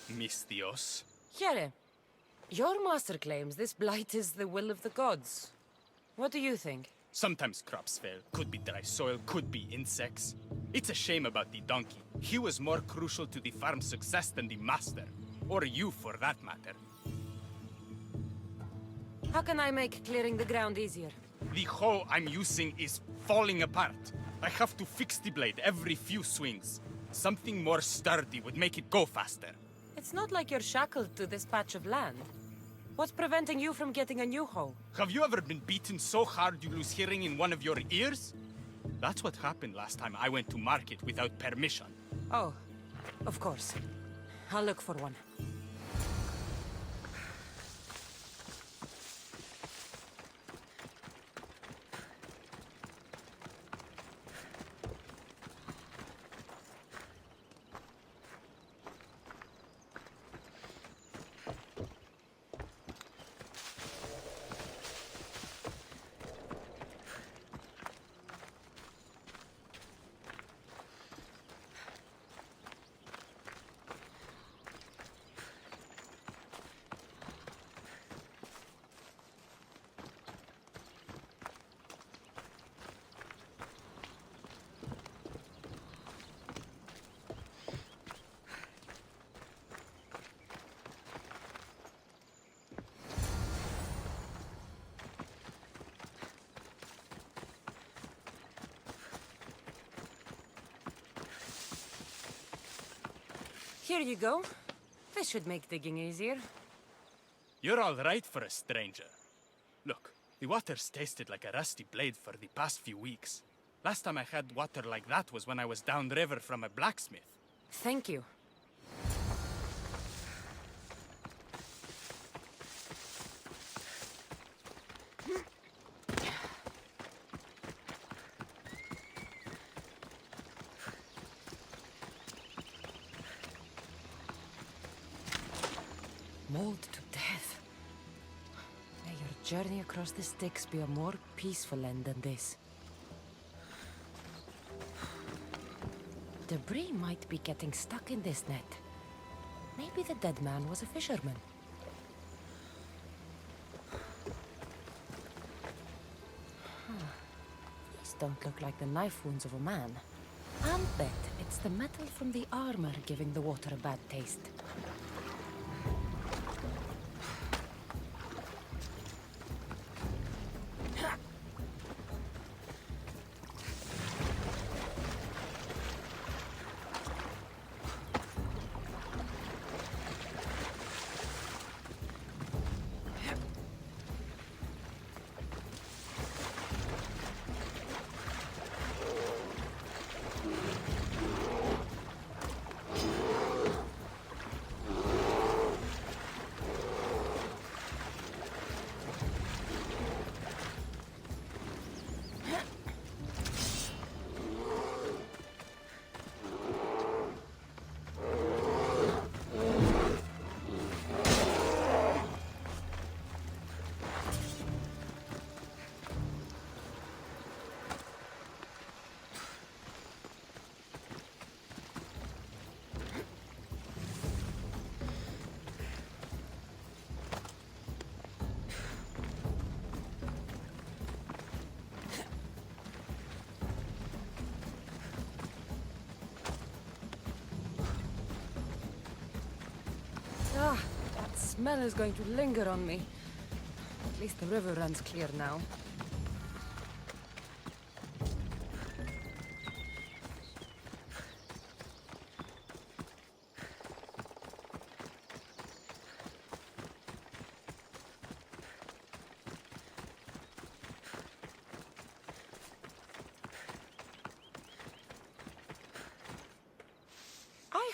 Mis Dios. Here, your master claims this blight is the will of the gods. What do you think? Sometimes crops fail. Could be dry soil, could be insects. It's a shame about the donkey. He was more crucial to the farm's success than the master. Or you, for that matter. How can I make clearing the ground easier? The hoe I'm using is falling apart. I have to fix the blade every few swings. Something more sturdy would make it go faster. It's not like you're shackled to this patch of land. What's preventing you from getting a new hoe? Have you ever been beaten so hard you lose hearing in one of your ears? That's what happened last time I went to market without permission. Oh, of course. I'll look for one. Here you go. This should make digging easier. You're all right for a stranger. Look, the water's tasted like a rusty blade for the past few weeks. Last time I had water like that was when I was downriver from a blacksmith. Thank you. Mauled to death. May your journey across the Styx be a more peaceful end than this. Debris might be getting stuck in this net. Maybe the dead man was a fisherman. These don't look like the knife wounds of a man. I'll bet it's the metal from the armor giving the water a bad taste. Ah, that smell is going to linger on me. At least the river runs clear now.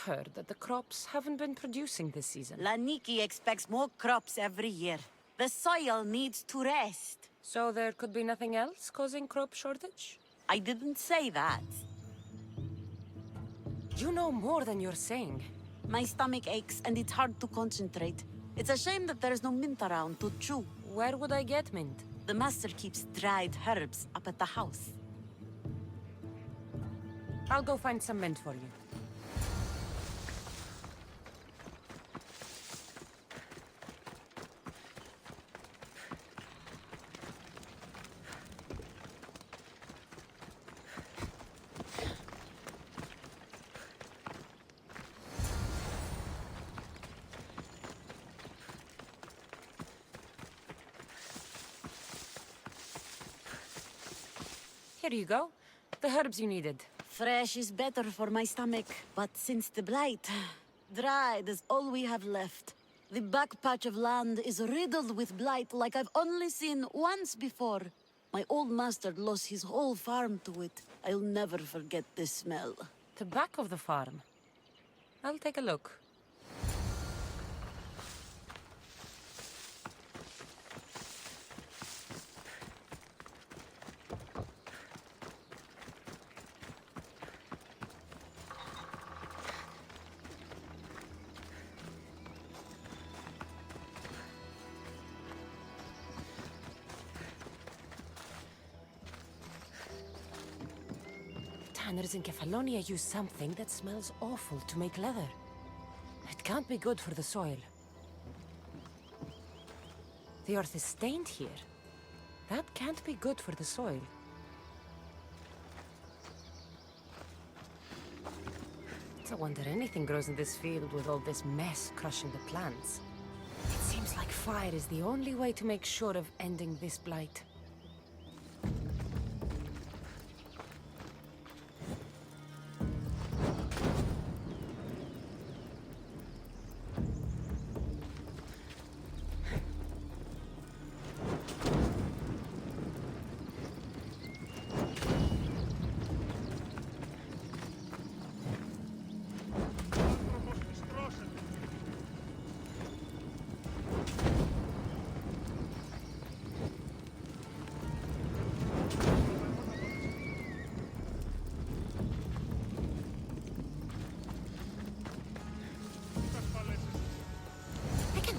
heard that the crops haven't been producing this season. Laniki expects more crops every year. The soil needs to rest. So there could be nothing else causing crop shortage? I didn't say that. You know more than you're saying. My stomach aches and it's hard to concentrate. It's a shame that there's no mint around to chew. Where would I get mint? The master keeps dried herbs up at the house. I'll go find some mint for you. Here you go. The herbs you needed. Fresh is better for my stomach, but since the blight, dried is all we have left. The back patch of land is riddled with blight like I've only seen once before. My old master lost his whole farm to it. I'll never forget this smell. The back of the farm. I'll take a look. Tanners in Kefalonia use something that smells awful to make leather. It can't be good for the soil. The earth is stained here. That can't be good for the soil. It's a wonder anything grows in this field with all this mess crushing the plants. It seems like fire is the only way to make sure of ending this blight.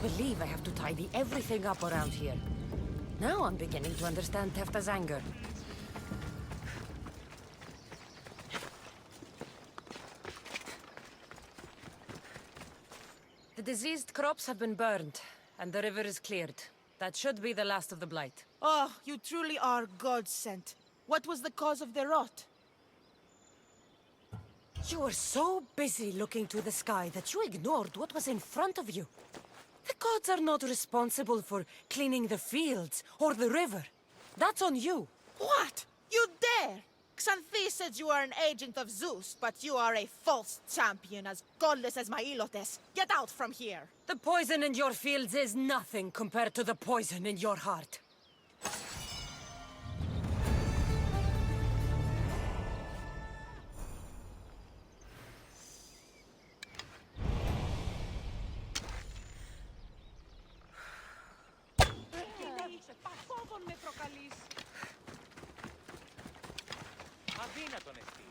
I believe I have to tidy everything up around here. Now I'm beginning to understand Tefta's anger. The diseased crops have been burned, and the river is cleared. That should be the last of the blight. Oh, you truly are God-sent. What was the cause of the rot? You were so busy looking to the sky that you ignored what was in front of you. The gods are not responsible for cleaning the fields or the river. That's on you. What? You dare? Xanthi said you are an agent of Zeus, but you are a false champion as godless as my Ilotes. Get out from here! The poison in your fields is nothing compared to the poison in your heart. Αδύνατον ευθύ.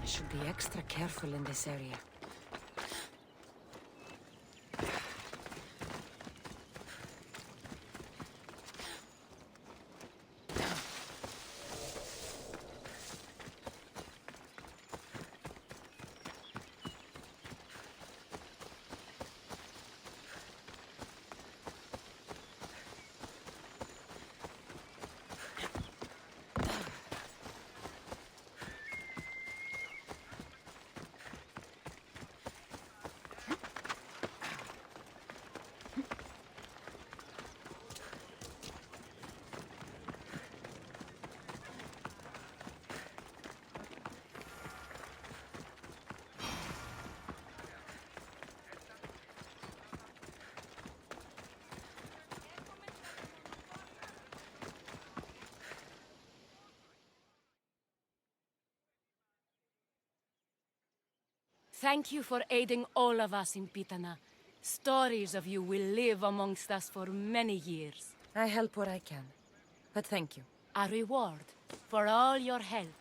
I should be extra careful in this area. Thank you for aiding all of us in Pitana. Stories of you will live amongst us for many years. I help where I can, but thank you. A reward for all your help.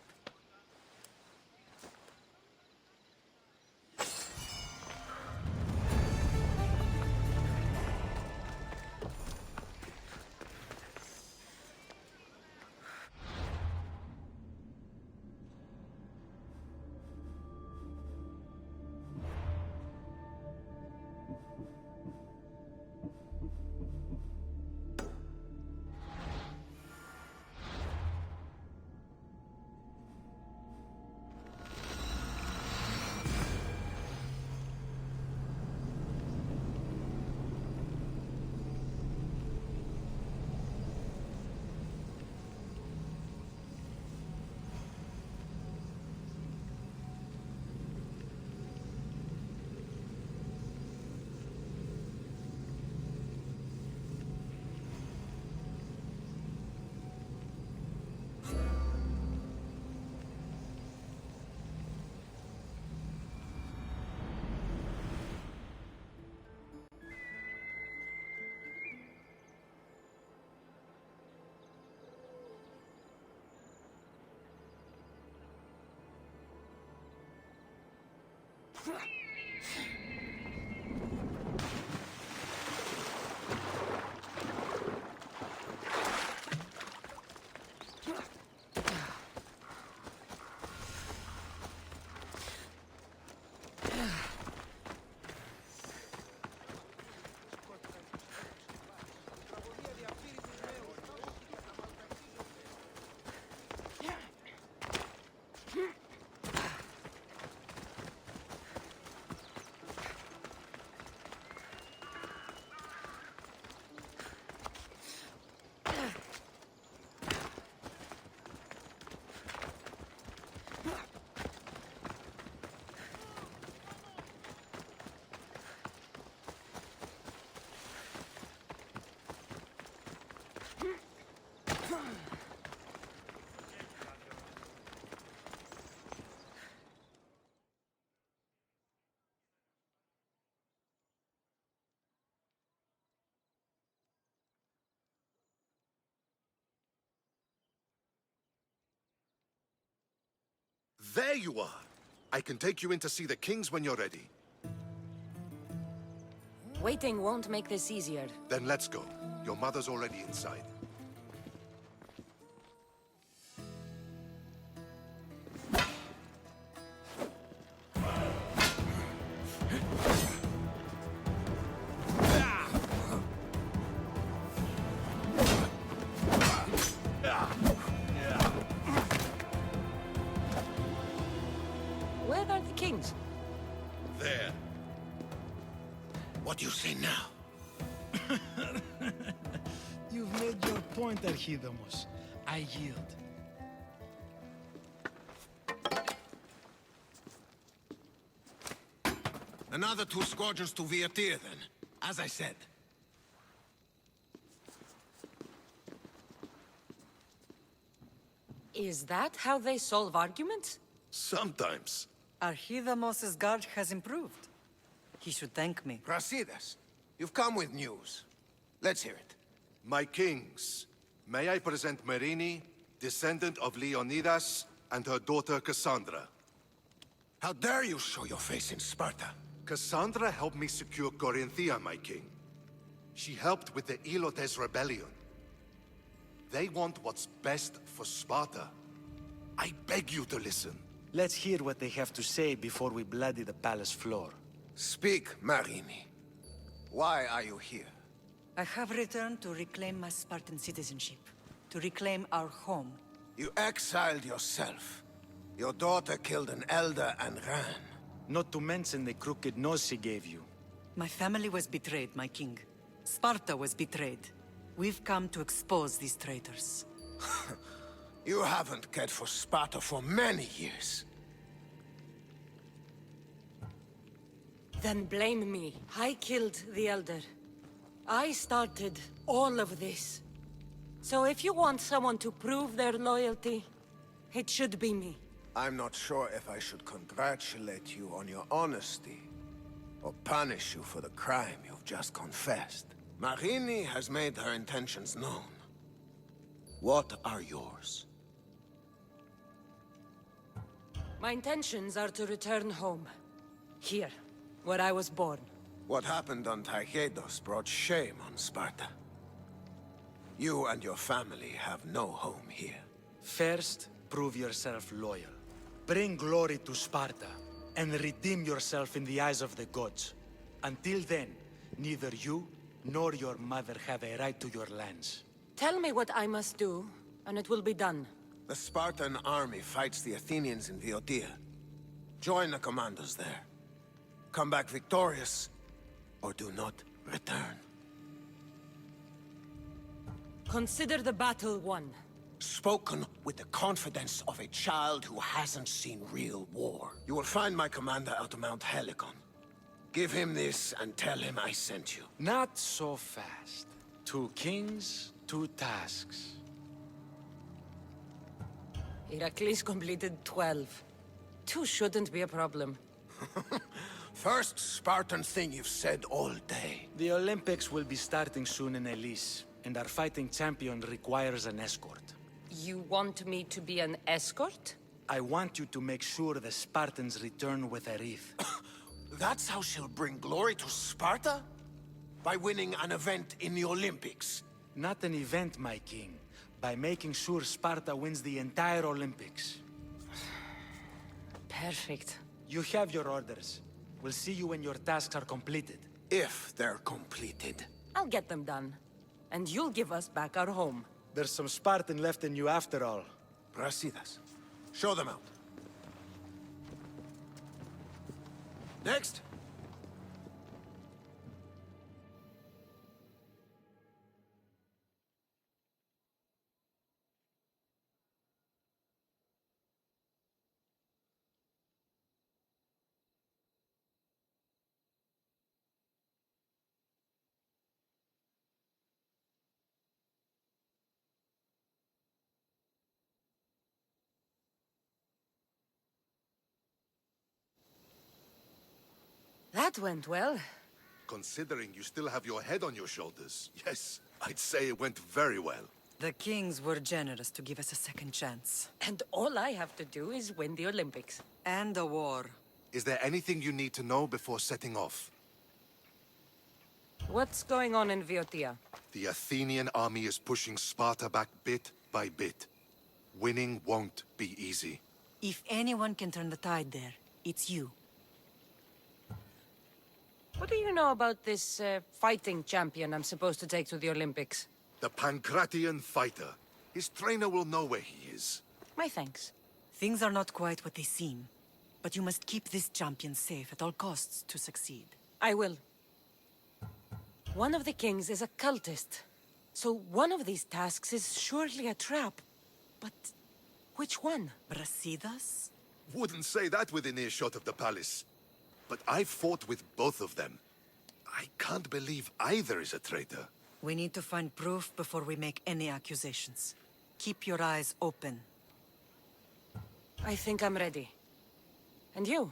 There you are. I can take you in to see the kings when you're ready. Waiting won't make this easier. Then let's go. Your mother's already inside. Where are the kings? There. What do you say now? You've made your point, Archidamos. I yield. Another 2 squadrons to Viatir, then. As I said. Is that how they solve arguments? Sometimes. Archidamos's guard has improved. He should thank me. Brasidas, you've come with news. Let's hear it. My kings, may I present Marini, descendant of Leonidas, and her daughter Cassandra. How dare you show your face in Sparta? Cassandra helped me secure Corinthia, my king. She helped with the Ilotes rebellion. They want what's best for Sparta. I beg you to listen. Let's hear what they have to say before we bloody the palace floor. Speak, Marini. Why are you here? I have returned to reclaim my Spartan citizenship. To reclaim our home. You exiled yourself. Your daughter killed an elder and ran. Not to mention the crooked nose she gave you. My family was betrayed, my king. Sparta was betrayed. We've come to expose these traitors. You haven't cared for Sparta for many years. Then blame me. I killed the Elder. I started all of this. So if you want someone to prove their loyalty, it should be me. I'm not sure if I should congratulate you on your honesty, or punish you for the crime you've just confessed. Marini has made her intentions known. What are yours? My intentions are to return home. Here, where I was born. What happened on Taygedos brought shame on Sparta. You and your family have no home here. First, prove yourself loyal. Bring glory to Sparta, and redeem yourself in the eyes of the gods. Until then, neither you nor your mother have a right to your lands. Tell me what I must do, and it will be done. The Spartan army fights the Athenians in Viotia. Join the commandos there. Come back victorious, or do not return. Consider the battle won. Spoken with the confidence of a child who hasn't seen real war. You will find my commander out of Mount Helicon. Give him this and tell him I sent you. Not so fast. 2 kings, 2 tasks. Heracles completed 12. 2 shouldn't be a problem. First Spartan thing you've said all day. The Olympics will be starting soon in Elise, and our fighting champion requires an escort. You want me to be an escort? I want you to make sure the Spartans return with a wreath. That's how she'll bring glory to Sparta? By winning an event in the Olympics? Not an event, my king. By making sure Sparta wins the entire Olympics. Perfect. You have your orders. We'll see you when your tasks are completed. If they're completed. I'll get them done. And you'll give us back our home. There's some Spartan left in you after all. Brasidas, show them out. Next. That went well. Considering you still have your head on your shoulders, yes, I'd say it went very well. The kings were generous to give us a second chance. And all I have to do is win the Olympics. And a war. Is there anything you need to know before setting off? What's going on in Viotia? The Athenian army is pushing Sparta back bit by bit. Winning won't be easy. If anyone can turn the tide there, it's you. What do you know about this fighting champion I'm supposed to take to the Olympics? The Pancratian fighter. His trainer will know where he is. My thanks. Things are not quite what they seem. But you must keep this champion safe at all costs to succeed. I will. One of the kings is a cultist. So one of these tasks is surely a trap. But which one? Brasidas? Wouldn't say that within earshot of the palace. But I fought with both of them. I can't believe either is a traitor. We need to find proof before we make any accusations. Keep your eyes open. I think I'm ready. And you?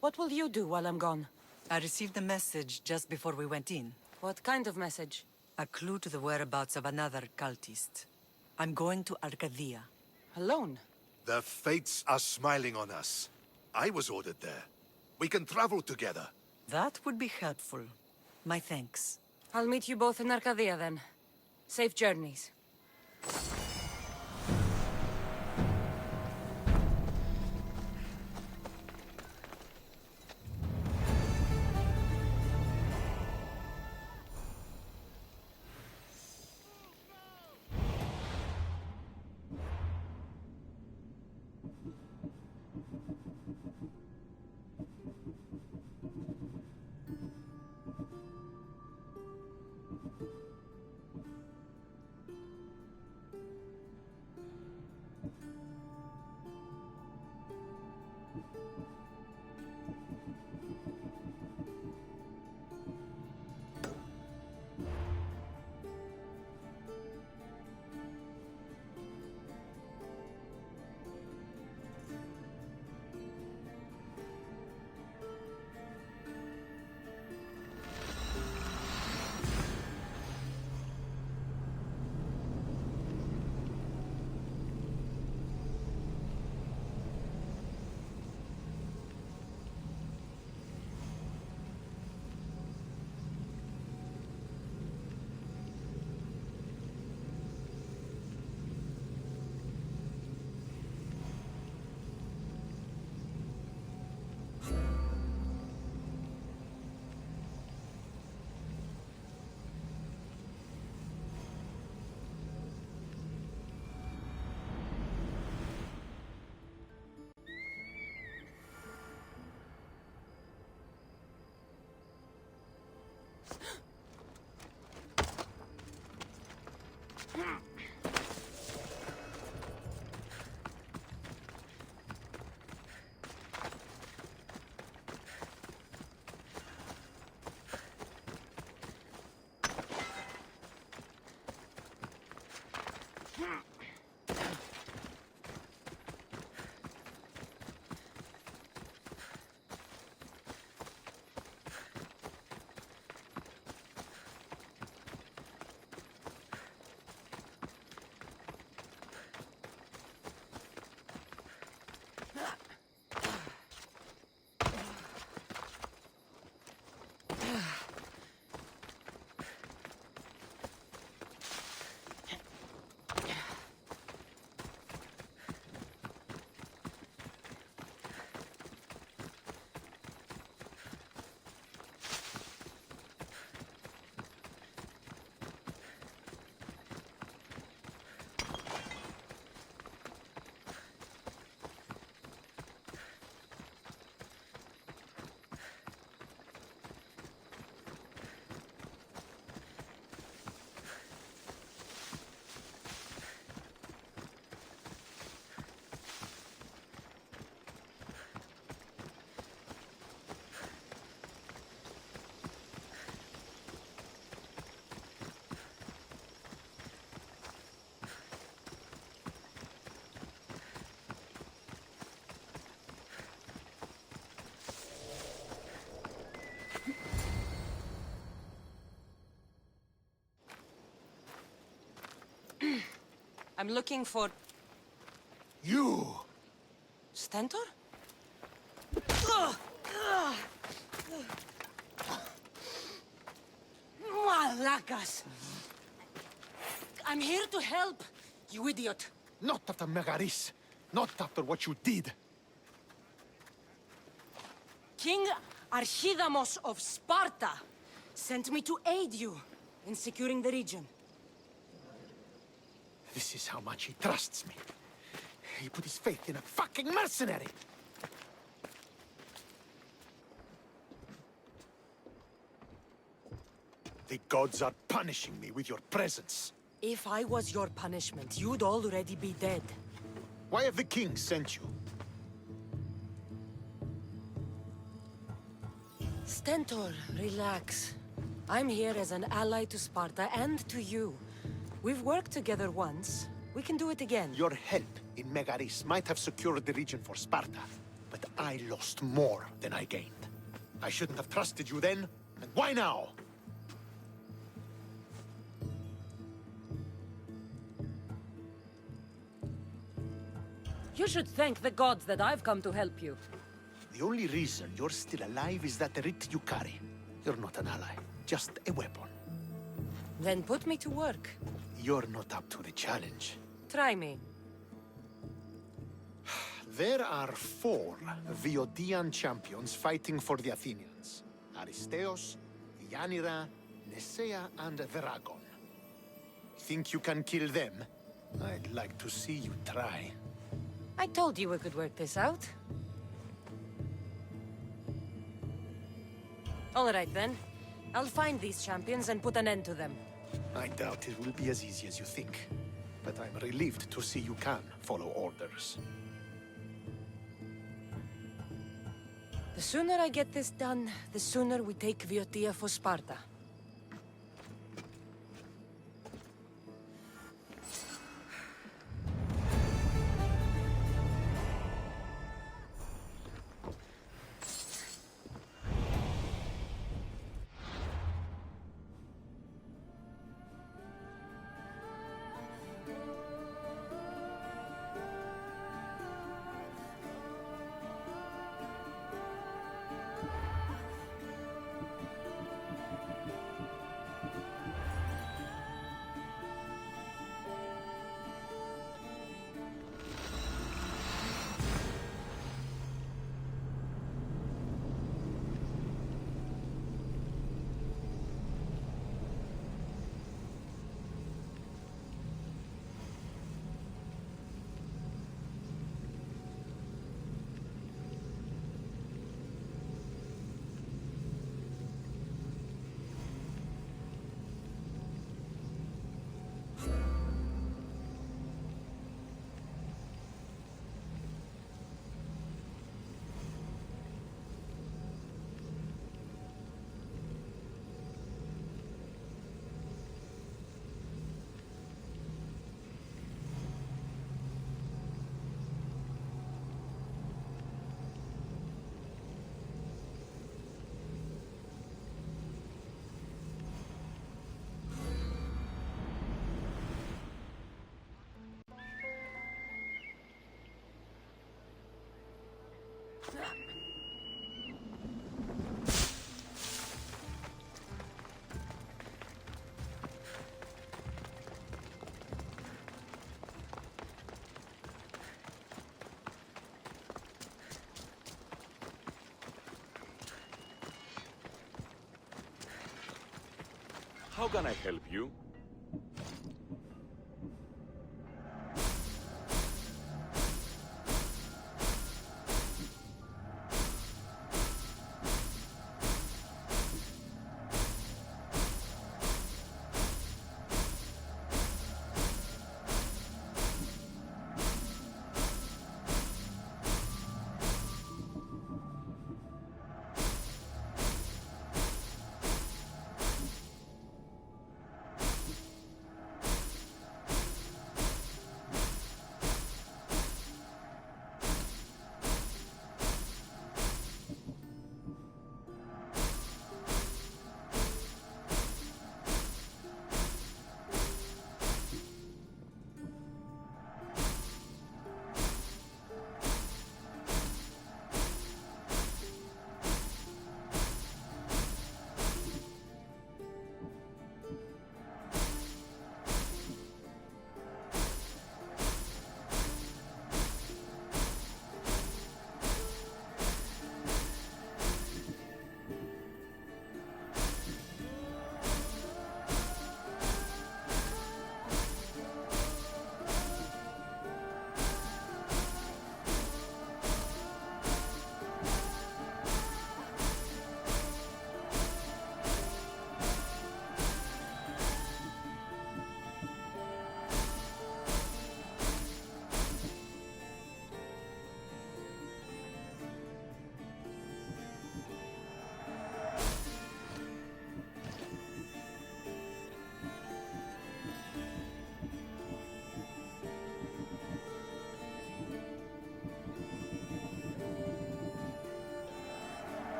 What will you do while I'm gone? I received a message just before we went in. What kind of message? A clue to the whereabouts of another cultist. I'm going to Arcadia. Alone? The fates are smiling on us. I was ordered there. We can travel together. That would be helpful. My thanks. I'll meet you both in Arcadia then. Safe journeys. I'm looking for... You! Stentor? Malakas! I'm here to help, you idiot. Not after Megaris. Not after what you did. King Archidamos of Sparta sent me to aid you in securing the region. This is how much he trusts me. He put his faith in a fucking mercenary! The gods are punishing me with your presence. If I was your punishment, you'd already be dead. Why have the kings sent you? Stentor, relax. I'm here as an ally to Sparta and to you. We've worked together once. We can do it again. Your help in Megaris might have secured the region for Sparta, but I lost more than I gained. I shouldn't have trusted you then, and why now? You should thank the gods that I've come to help you. The only reason you're still alive is that writ you carry. You're not an ally, just a weapon. Then put me to work. You're not up to the challenge. Try me. There are 4 Viodian champions fighting for the Athenians. Aristeos, Yanira, Nesea, and Veragon. Think you can kill them? I'd like to see you try. I told you we could work this out. All right, then. I'll find these champions and put an end to them. I doubt it will be as easy as you think. But I'm relieved to see you can follow orders. The sooner I get this done, the sooner we take Viotia for Sparta. How can I help you?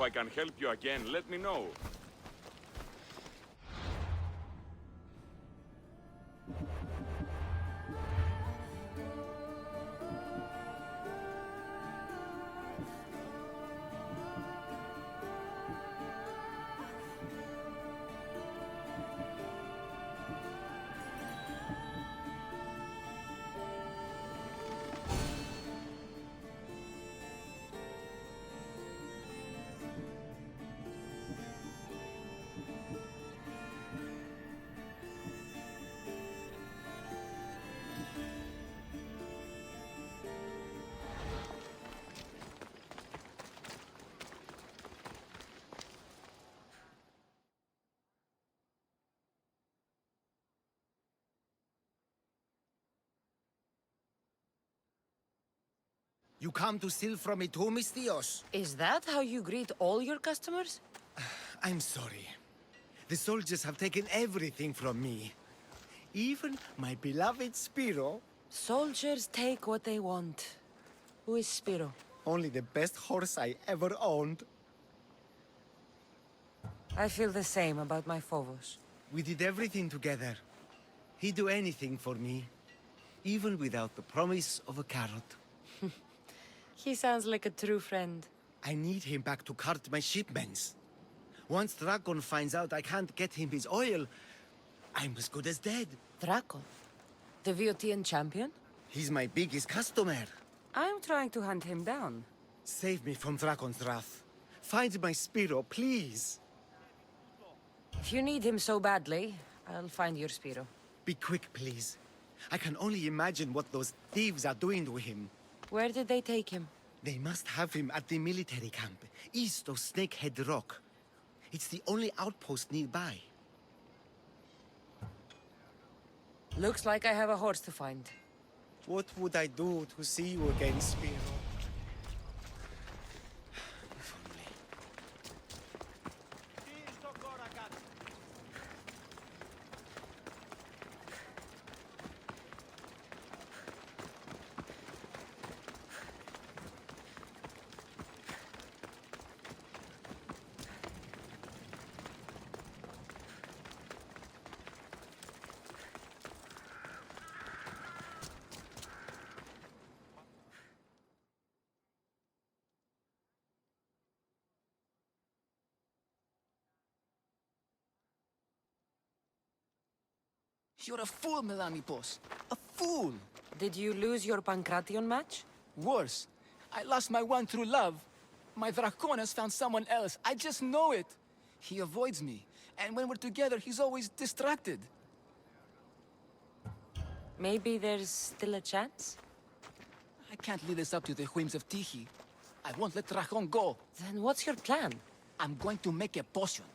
If I can help you again, let me know. You come to steal from me too, mis tíos? Is that how you greet all your customers? I'm sorry. The soldiers have taken everything from me. Even my beloved Spiro. Soldiers take what they want. Who is Spiro? Only the best horse I ever owned. I feel the same about my Phobos. We did everything together. He'd do anything for me. Even without the promise of a carrot. He sounds like a true friend. I need him back to cart my shipments. Once Dragon finds out I can't get him his oil, I'm as good as dead. Dragon? The Viotian champion? He's my biggest customer. I'm trying to hunt him down. Save me from Dragon's wrath. Find my Spiro, please. If you need him so badly, I'll find your Spiro. Be quick, please. I can only imagine what those thieves are doing to him. Where did they take him? They must have him at the military camp, east of Snakehead Rock. It's the only outpost nearby. Looks like I have a horse to find. What would I do to see you again, Spiro? You're a fool, Melanipos. A fool! Did you lose your Pancration match? Worse. I lost my one true love. My Draconis found someone else. I just know it. He avoids me. And when we're together, he's always distracted. Maybe there's still a chance? I can't leave this up to the whims of Tiki. I won't let Dracon go. Then what's your plan? I'm going to make a potion.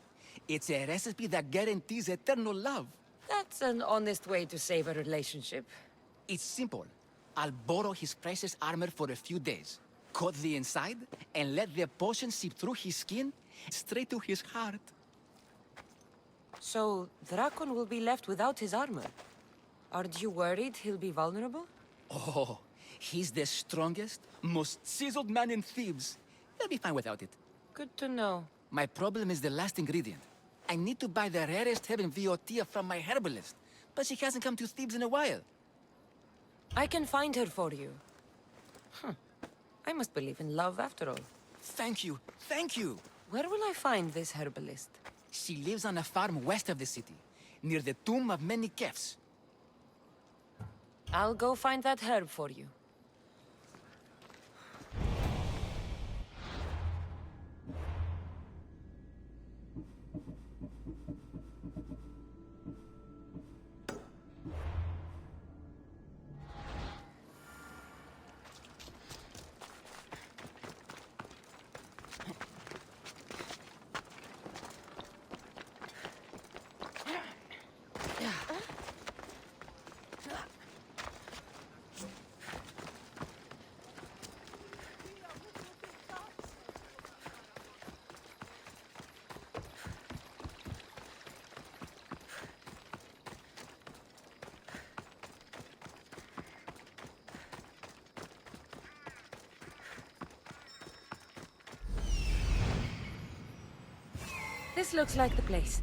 It's a recipe that guarantees eternal love. That's an honest way to save a relationship. It's simple. I'll borrow his precious armor for a few days, cut the inside, and let the potion seep through his skin straight to his heart. So, Dracon will be left without his armor. Aren't you worried he'll be vulnerable? Oh, he's the strongest, most chiseled man in Thebes. He'll be fine without it. Good to know. My problem is the last ingredient. I need to buy the rarest herb in Viotia from my herbalist, but she hasn't come to Thebes in a while. I can find her for you. I must believe in love after all. Thank you, thank you! Where will I find this herbalist? She lives on a farm west of the city, near the tomb of many Kefs. I'll go find that herb for you. This looks like the place.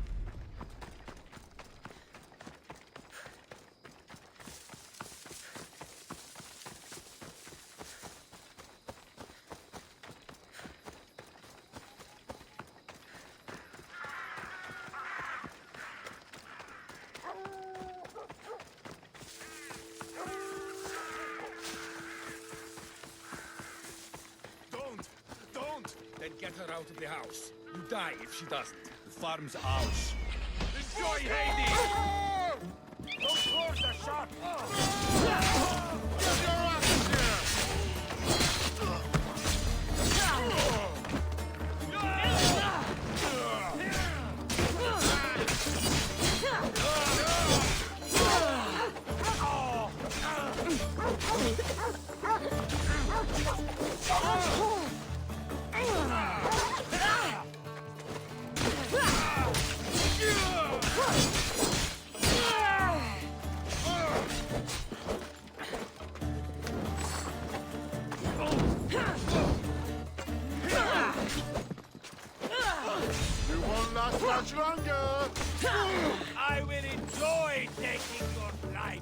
Don't! Then get her out of the house. You die if she doesn't. The farm's ours. Enjoy, Hades! Those doors are shut! Get your asses here! You won't last much longer! I will enjoy taking your life!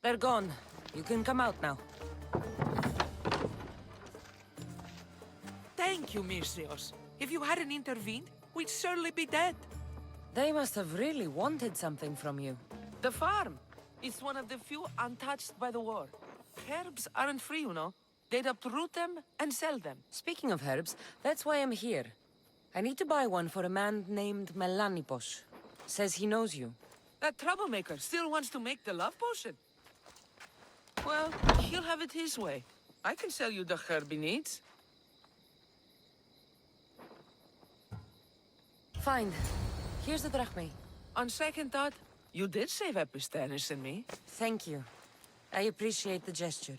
They're gone. You can come out now. Thank you, Misthios. If you hadn't intervened, we'd surely be dead. They must have really wanted something from you. The farm. It's one of the few untouched by the war. Herbs aren't free, you know. They'd uproot them and sell them. Speaking of herbs, that's why I'm here. I need to buy one for a man named Melanipos. Says he knows you. That troublemaker still wants to make the love potion. Well, he'll have it his way. I can sell you the herb he needs. Fine. Here's the drachmae. On second thought, you did save Epistanis and me. Thank you. I appreciate the gesture.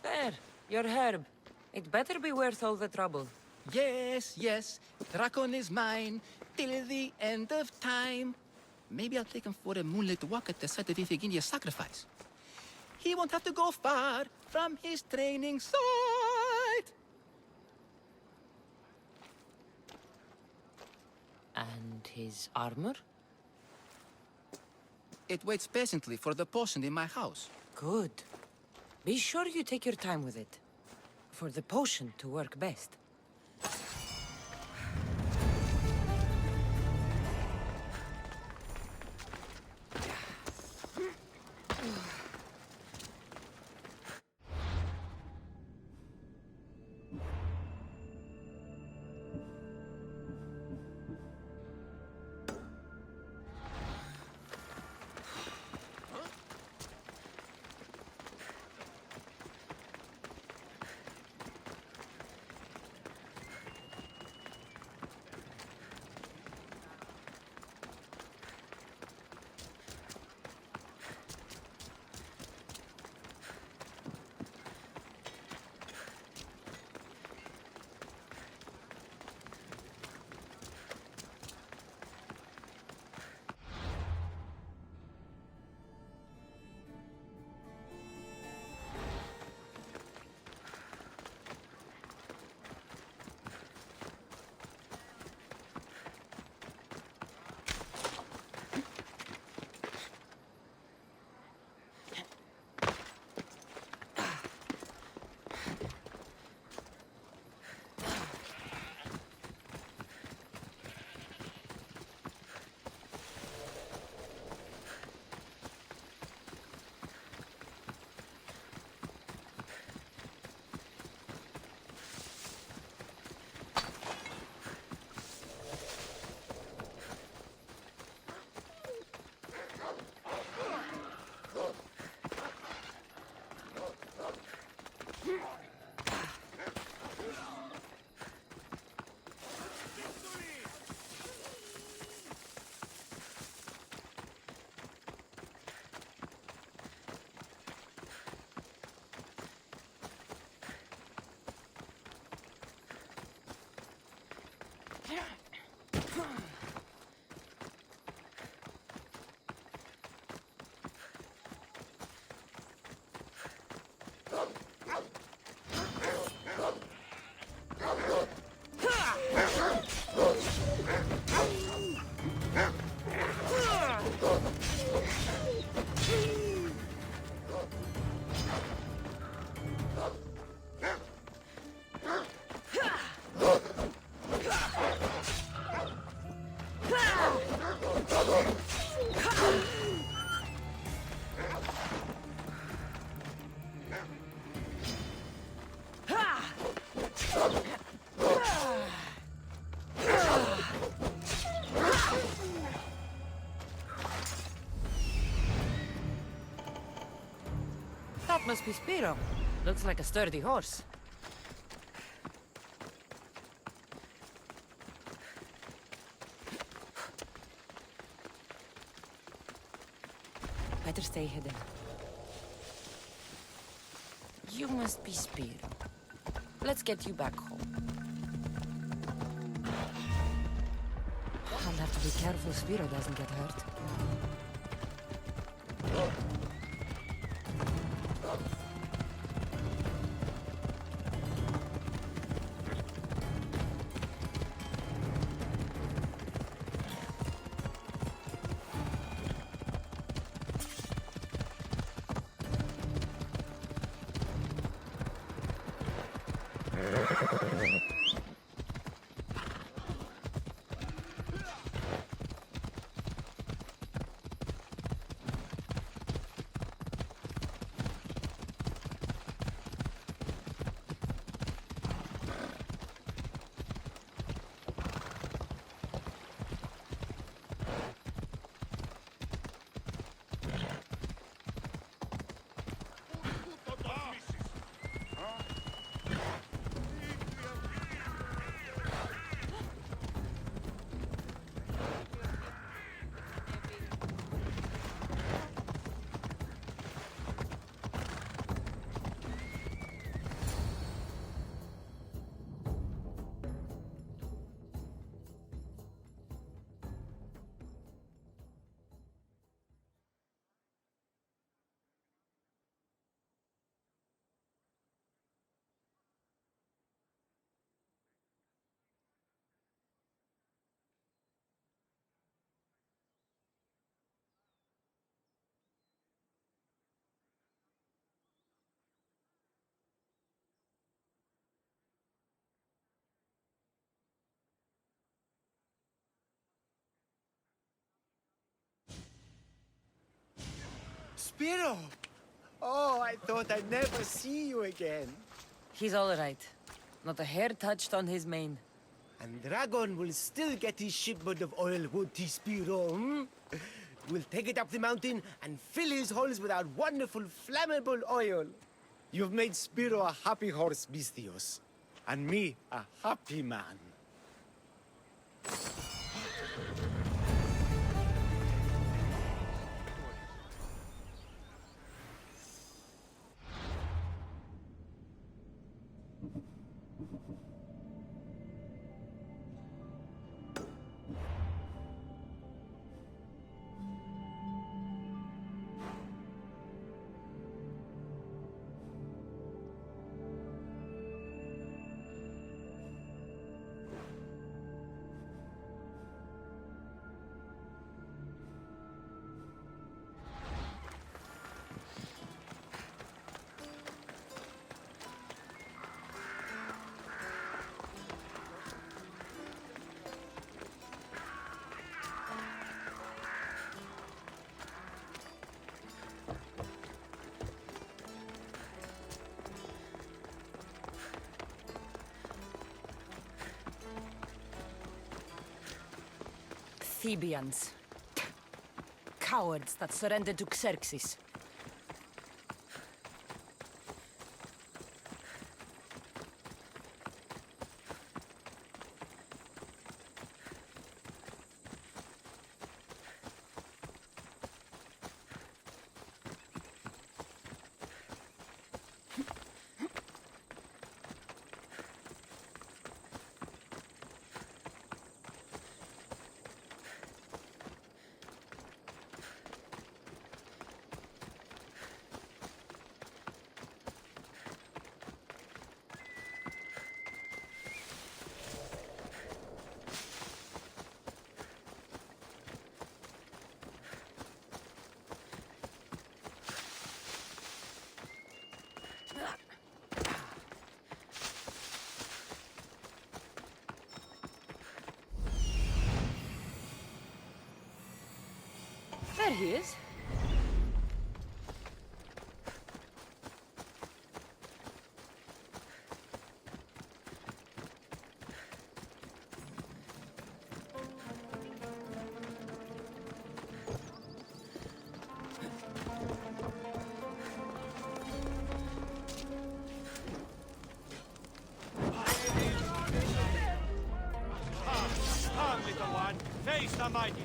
There, your herb. It better be worth all the trouble. Yes, yes. Drakon is mine till the end of time. Maybe I'll take him for a moonlit walk at the site of Iphigenia's sacrifice. He won't have to go far from his training site. And his armor? It waits patiently for the potion in my house. Good. Be sure you take your time with it. For the potion to work best. Must be Spiro. Looks like a sturdy horse. Better stay hidden. You must be Spiro. Let's get you back home. I'll have to be careful Spiro doesn't get hurt. Spiro! Oh, I thought I'd never see you again. He's all right. Not a hair touched on his mane. And Dragon will still get his shipment of oil, won't he, Spiro? Hmm? We'll take it up the mountain and fill his holes with our wonderful flammable oil. You've made Spiro a happy horse, Mistios. And me a happy man. Thebians. Cowards that surrendered to Xerxes. There he is. Almighty!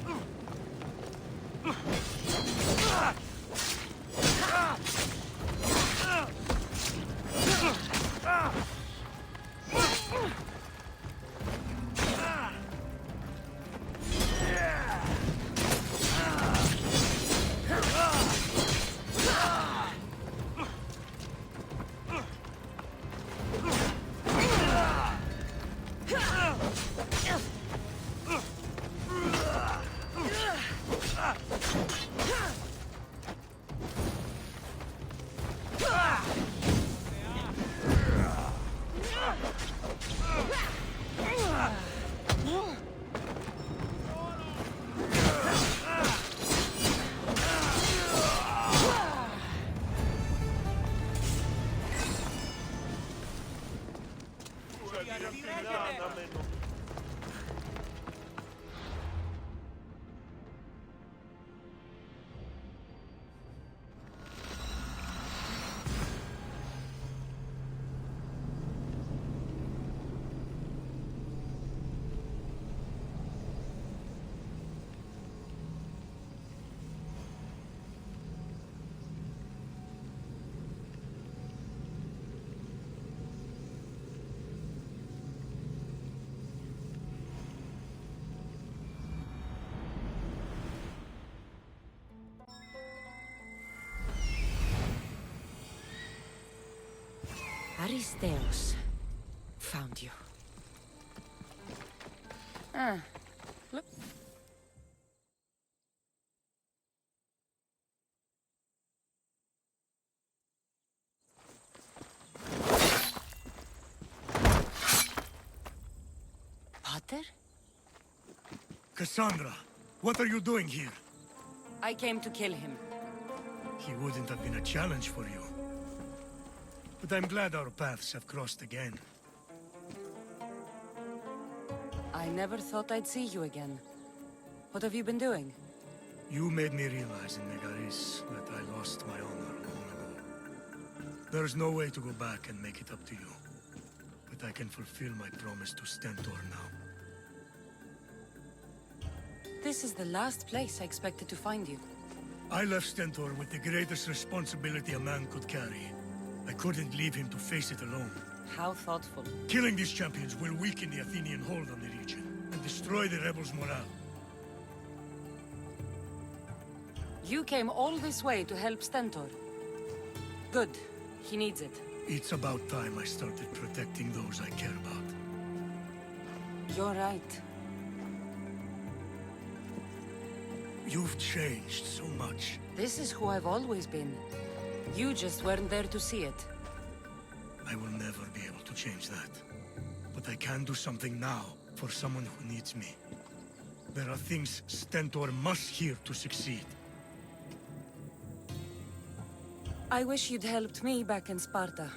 Aristeos found you. Look. Potter? Cassandra, what are you doing here? I came to kill him. He wouldn't have been a challenge for you. But I'm glad our paths have crossed again. I never thought I'd see you again. What have you been doing? You made me realize in Megaris that I lost my honor long ago. There's no way to go back and make it up to you. But I can fulfill my promise to Stentor now. This is the last place I expected to find you. I left Stentor with the greatest responsibility a man could carry. I couldn't leave him to face it alone. How thoughtful. Killing these champions will weaken the Athenian hold on the region and destroy the rebels' morale. You came all this way to help Stentor. Good. He needs it. It's about time I started protecting those I care about. You're right. You've changed so much. This is who I've always been. You just weren't there to see it. I will never be able to change that. But I can do something now for someone who needs me. There are things Stentor must hear to succeed. I wish you'd helped me back in Sparta.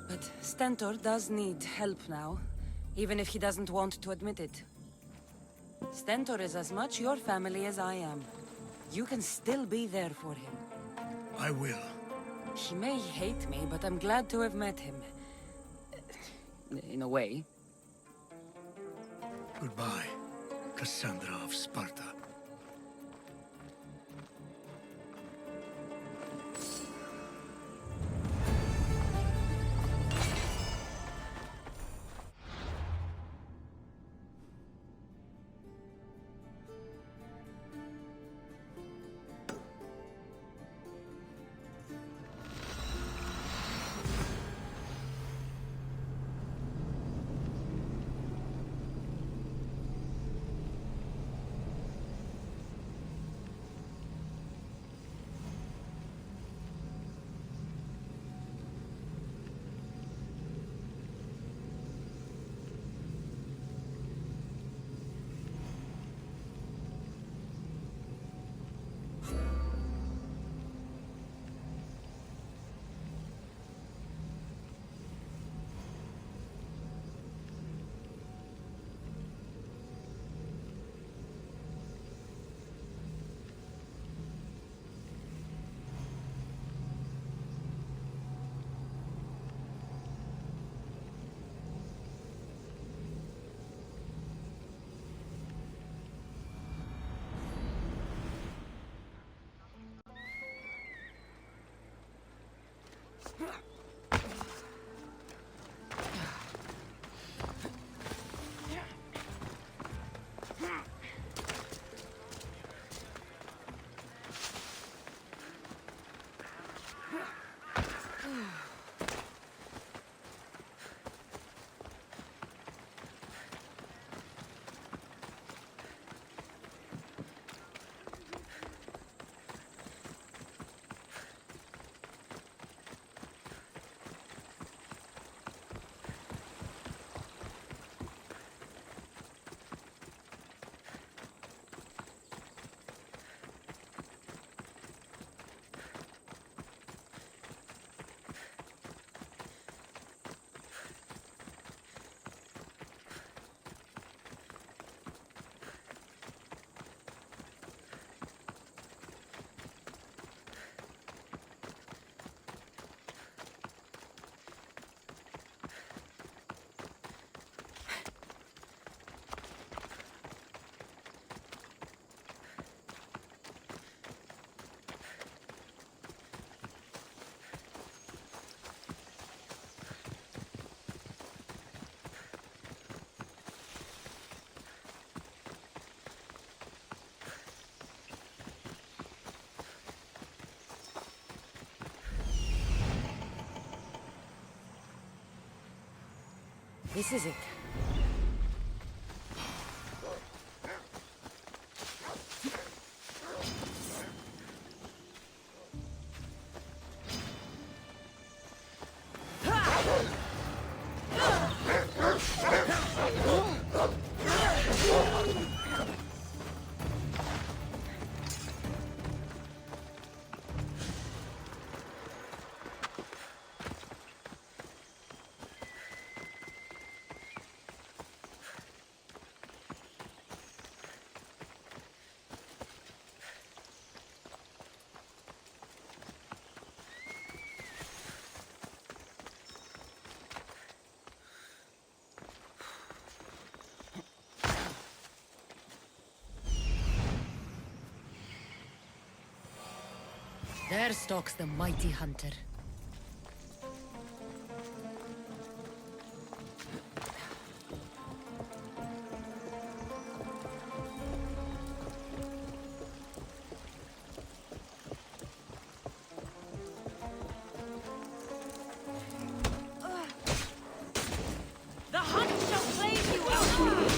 But Stentor does need help now, even if he doesn't want to admit it. Stentor is as much your family as I am. You can still be there for him. I will. He may hate me, but I'm glad to have met him. In a way. Goodbye, Cassandra of Sparta. This is it. There stalks the mighty hunter. The hunt shall claim you out!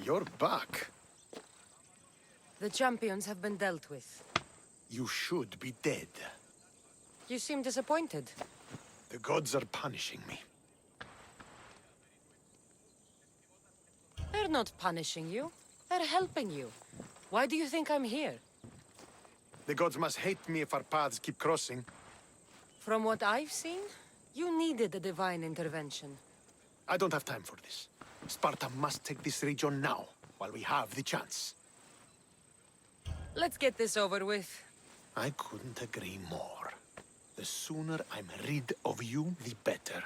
You're back. The champions have been dealt with. You should be dead. You seem disappointed. The gods are punishing me. They're not punishing you. They're helping you. Why do you think I'm here? The gods must hate me if our paths keep crossing. From what I've seen, you needed a divine intervention. I don't have time for this. Sparta must take this region now, while we have the chance. Let's get this over with. I couldn't agree more. The sooner I'm rid of you, the better.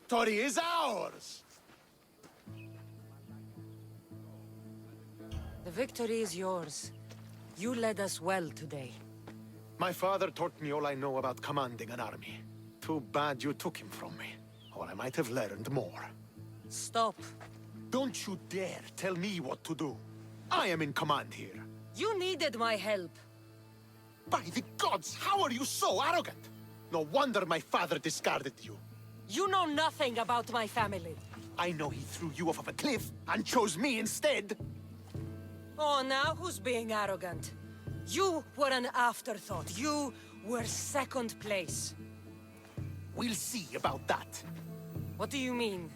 victory is ours! The victory is yours. You led us well today. My father taught me all I know about commanding an army. Too bad you took him from me, or I might have learned more. Stop. Don't you dare tell me what to do. I am in command here. You needed my help. By the gods, how are you so arrogant? No wonder my father discarded you. You know nothing about my family. I know he threw you off of a cliff and chose me instead. Oh, now who's being arrogant? You were an afterthought. You were second place. We'll see about that. What do you mean?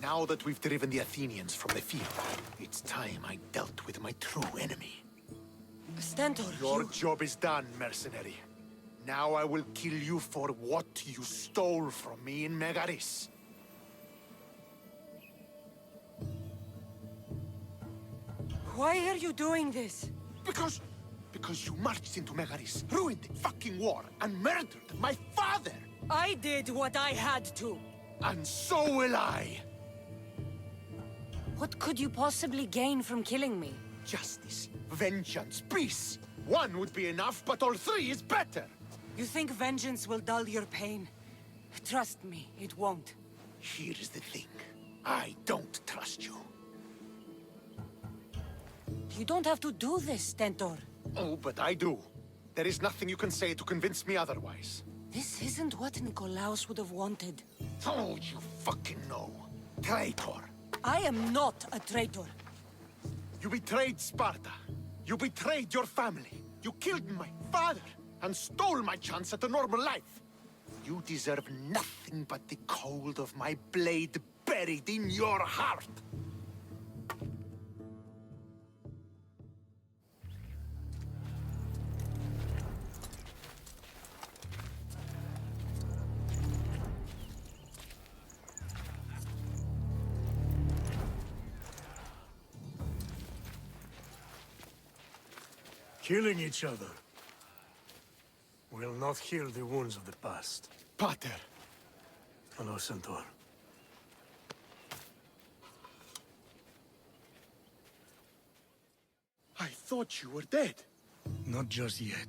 Now that we've driven the Athenians from the field, it's time I dealt with my true enemy. Stentor, Your job is done, mercenary. Now I will kill you for what you stole from me in Megaris. Why are you doing this? Because you marched into Megaris, ruined the fucking war, and murdered my father! I did what I had to. And so will I! What could you possibly gain from killing me? Justice, vengeance, peace. One would be enough, but all three is better! You think vengeance will dull your pain? Trust me, it won't. Here's the thing. I don't trust you. You don't have to do this, Stentor. Oh, but I do. There is nothing you can say to convince me otherwise. This isn't what Nikolaos would have wanted. Oh, you fucking know. Traitor. I am not a traitor. You betrayed Sparta. You betrayed your family. You killed my father and stole my chance at a normal life. You deserve nothing but the cold of my blade buried in your heart. Killing each other will not heal the wounds of the past. Pater. Hello, Centaur. I thought you were dead. Not just yet.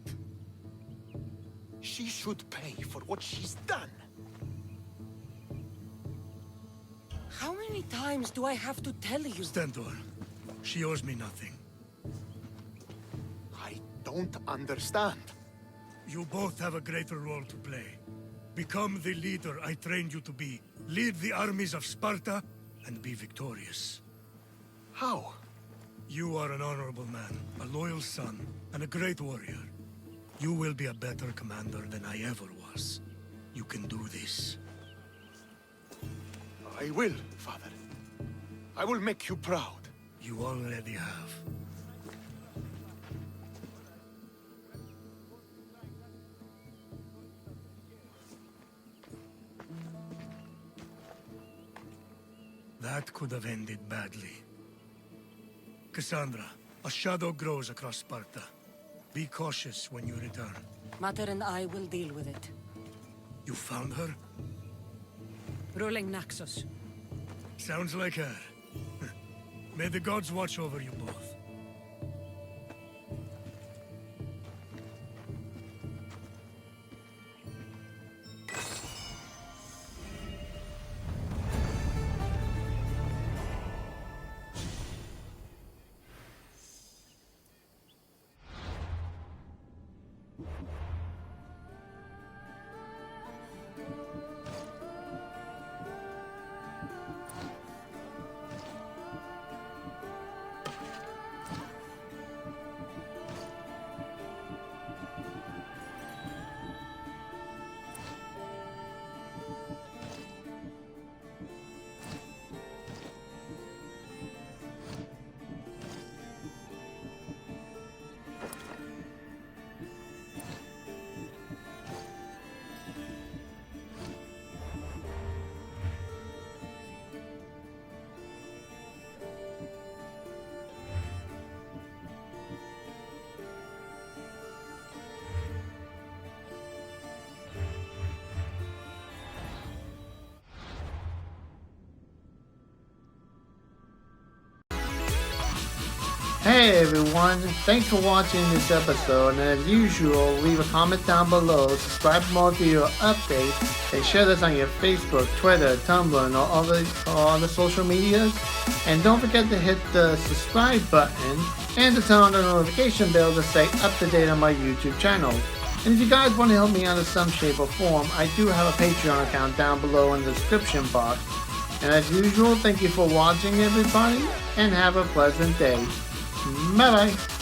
She should pay for what she's done. How many times do I have to tell you? Stentor, she owes me nothing. I don't understand. You both have a greater role to play. Become the leader I trained you to be. Lead the armies of Sparta and be victorious. How? You are an honorable man, a loyal son, and a great warrior. You will be a better commander than I ever was. You can do this. I will, Father. I will make you proud. You already have. That could have ended badly. Cassandra, a shadow grows across Sparta. Be cautious when you return. Mater and I will deal with it. You found her? Ruling Naxos. Sounds like her. May the gods watch over you both. Hey everyone, thanks for watching this episode, and as usual, leave a comment down below, subscribe for more video updates, and share this on your Facebook, Twitter, Tumblr, and all other social medias. And don't forget to hit the subscribe button and to turn on the notification bell to stay up to date on my YouTube channel. And if you guys want to help me out in some shape or form, I do have a Patreon account down below in the description box. And as usual, thank you for watching everybody, and have a pleasant day. Bye bye.